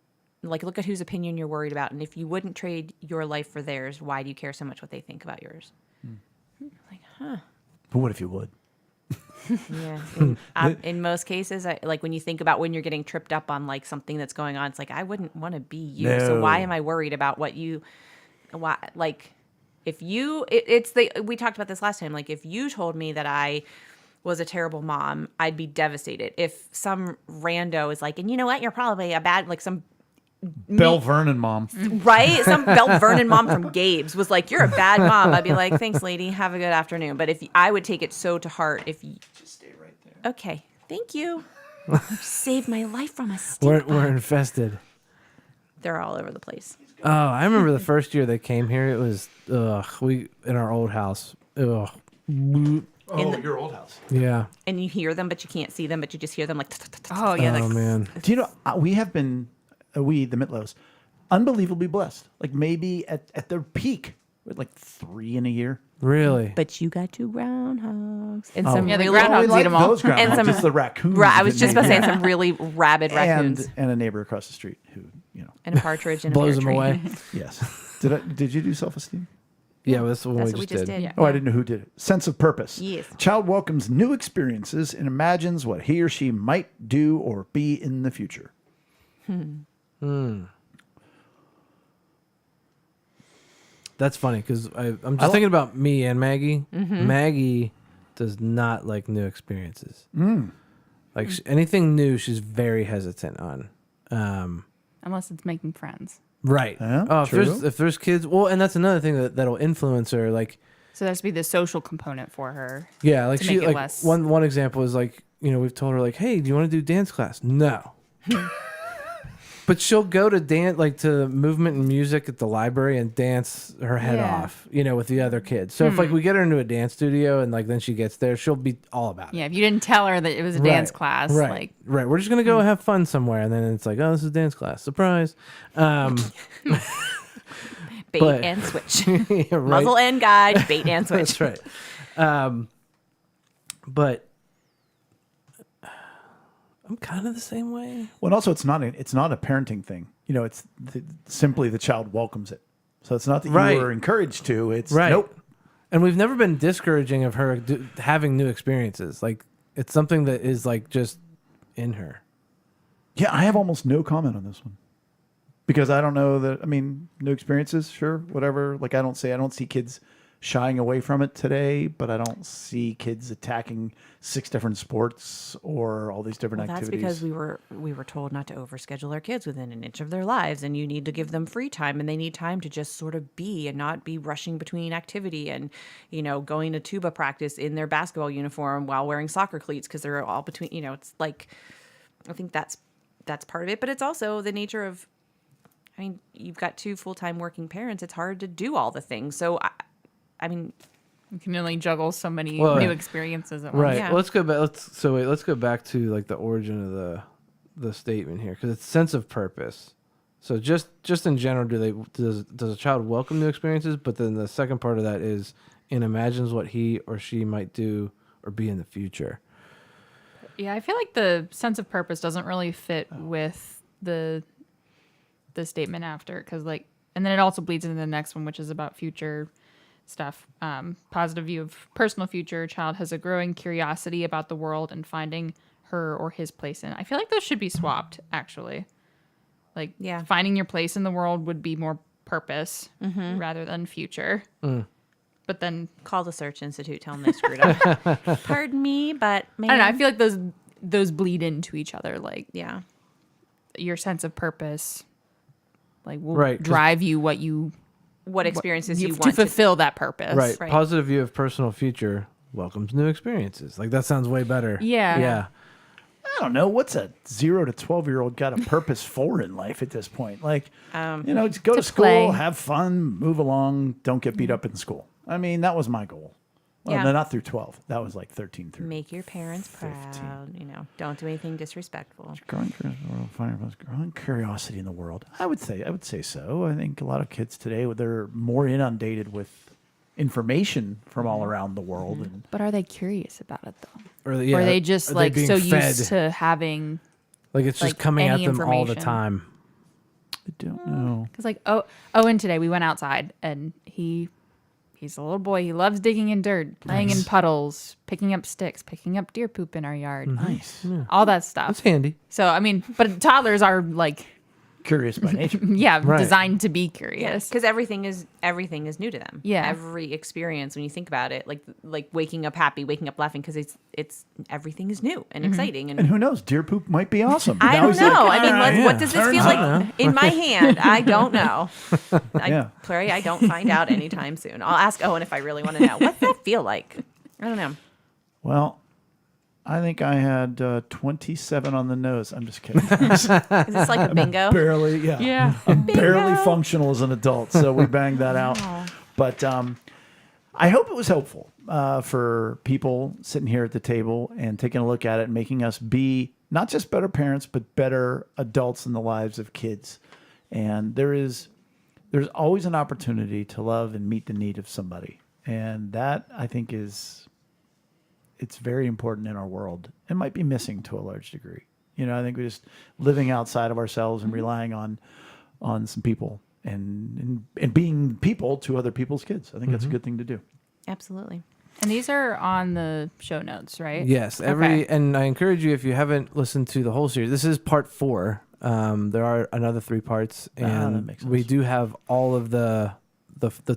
like look at whose opinion you're worried about, and if you wouldn't trade your life for theirs, why do you care so much what they think about yours? Like, But what if you would? Yeah. In most cases, like when you think about when you're getting tripped up on like something that's going on, it's like I wouldn't want to be you. No. So why am I worried about what you? Why like if you? We talked about this last time. Like if you told me that I was a terrible mom, I'd be devastated. If some rando is like, and you know what, you're probably a bad like some. Belle Vernon mom. Right? Some Belle Vernon mom from Gabe's was like, you're a bad mom. I'd be like, thanks, lady. Have a good afternoon. But I would take it so to heart if you Just stay right there. okay, thank you. Saved my life from a We're stink. infested. They're all over the place. Oh, I remember the first year they came here. It was we in our old house. Ugh. Your old house. Yeah. And you hear them, but you can't see them, but you just hear them like. Oh yeah, Oh man. Do you know we have been the Mitlows, unbelievably blessed. Like maybe at their peak, with like 3 in a year. Really? But you got 2 groundhogs and some Yeah, the really. groundhogs eat them all. Those groundhogs, And some- just the raccoons. I was just about to say didn't some really rabid raccoons and a neighbor across the street who, and a partridge and a Blows bear them tree. away. yes. Did you do self-esteem? Yeah, that's the one That's we what just we just did. did. Oh, I didn't know who did it. Sense of purpose. Yes. Child welcomes new experiences and imagines what he or she might do or be in the future. That's funny because I'm just thinking about me and Maggie. Maggie does not like new experiences. Like anything new, she's very hesitant on. unless it's making friends. Right. Yeah, Oh, true. if there's kids, well, and that's another thing that'll influence her. Like, So there has to be the social component for her. yeah, like To she make it like less- one example is like, we've told her like, hey, do you want to do dance class? No. But she'll go to dance, like to movement and music at the library and dance her head Yeah. off, with the other kids. So if like we get her into a dance studio and like then she gets there, she'll be all about it. Yeah, if you didn't tell her that it was a dance class, Right. like Right. We're just gonna go have fun somewhere, and then it's like, oh, this is dance class. Surprise. Bait But- and switch. Yeah, right. Muzzle and guide, bait and switch. That's right. But I'm kind of the same way. Well, and also it's not a parenting thing. It's simply the child welcomes it. So it's not that Right. you were encouraged to. It's Right. nope. And we've never been discouraging of her having new experiences. Like it's something that is like just in her. Yeah, I have almost no comment on this one because I don't know that. I mean, new experiences, sure, whatever. Like I don't see kids shying away from it today, but I don't see kids attacking 6 different sports or all these different That's activities. because we were told not to overschedule our kids within an inch of their lives, and you need to give them free time, and they need time to just sort of be and not be rushing between activity and going to tuba practice in their basketball uniform while wearing soccer cleats because they're all between. It's like I think that's part of it, but it's also the nature of. I mean, you've got 2 full-time working parents. It's hard to do all the things. So I mean. you can only juggle so many Well, new experiences at once. Right. Yeah. Well, let's go back. Let's go back to like the origin of the statement here because it's sense of purpose. So just in general, does a child welcome new experiences? But then the second part of that is and imagines what he or she might do or be in the future. Yeah, I feel like the sense of purpose doesn't really fit with the statement after because and then it also bleeds into the next one, which is about future stuff. Positive view of personal future. Child has a growing curiosity about the world and finding her or his place in it. I feel like those should be swapped, actually. Like, Yeah. finding your place in the world would be more purpose rather than future. But then, Call the Search Institute. Tell them they screwed up. Pardon me, but man. I don't know. I feel like those bleed into each other. Like, yeah. your sense of purpose, will Right, 'cause- drive you what Experiences you to want fulfill that purpose. Right. Right. Positive view of personal future welcomes new experiences. Like that sounds way better. Yeah. Yeah. I don't know, what's a 0 to 12-year-old got a purpose for in life at this point? Like, just go to school, play. have fun, move along, don't get beat up in school. I mean, that was my goal. Well, Yeah. no, not through 12. That was like 13 through. Make your parents 15. proud. Don't do anything disrespectful. Growing curiosity in the world. I would say so. I think a lot of kids today, they're more inundated with information from all around the world. And But are they curious about it though? Or, Or are they just like being so fed? used to having? Like it's just like, coming at any them all the information? time. I don't know. Because like Owen today, we went outside and he's a little boy. He loves digging in dirt, playing in puddles, picking up sticks, picking up deer poop in our yard, Nice. all that stuff. That's handy. So I mean, but toddlers are like, Curious by nature. Right. designed to be curious. Because everything is new to them. Yeah. Every experience when you think about it, like waking up happy, waking up laughing, because it's everything is new and exciting. And who knows? Deer poop might be awesome. I Now don't he's like, know. I mean, "All right, what does this turns feel out." like in my hand? I don't know. Yeah. Pray I don't find out anytime soon. I'll ask Owen if I really want to know. What's that feel like? I don't know. Well, I think I had 27 on the nose. I'm just kidding. Is this like a bingo? barely, Yeah. I'm barely functional as an adult, so we banged that out. But I hope it was helpful for people sitting here at the table and taking a look at it and making us be not just better parents, but better adults in the lives of kids. And there's always an opportunity to love and meet the need of somebody. And that, I think, it's very important in our world. It might be missing to a large degree. I think we're just living outside of ourselves and relying on some people and being people to other people's kids. I think that's a good thing to do. Absolutely. And these are on the show notes, right? Yes, and I encourage you, if you haven't listened to the whole series, this is part 4. There are another 3 parts, that and makes we sense. do have all of the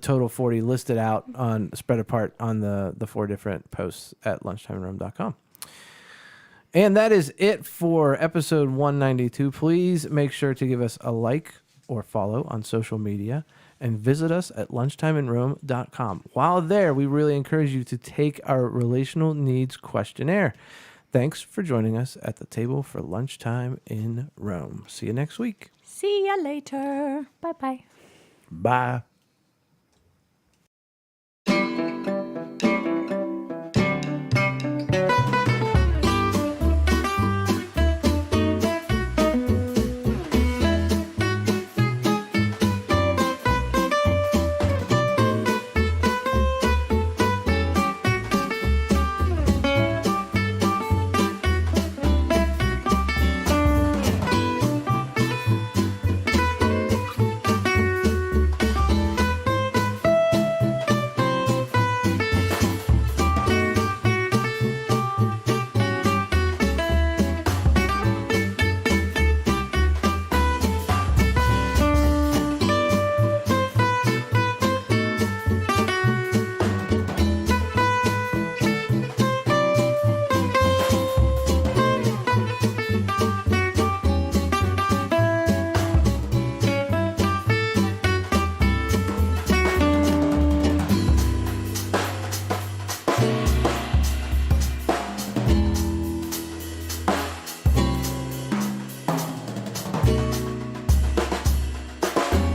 total 40 listed out spread apart on the 4 different posts at lunchtimeinrome.com. And that is it for episode 192. Please make sure to give us a like or follow on social media and visit us at lunchtimeinrome.com. While there, we really encourage you to take our relational needs questionnaire. Thanks for joining us at the table for Lunchtime in Rome. See you next week. See ya later. Bye bye. Bye.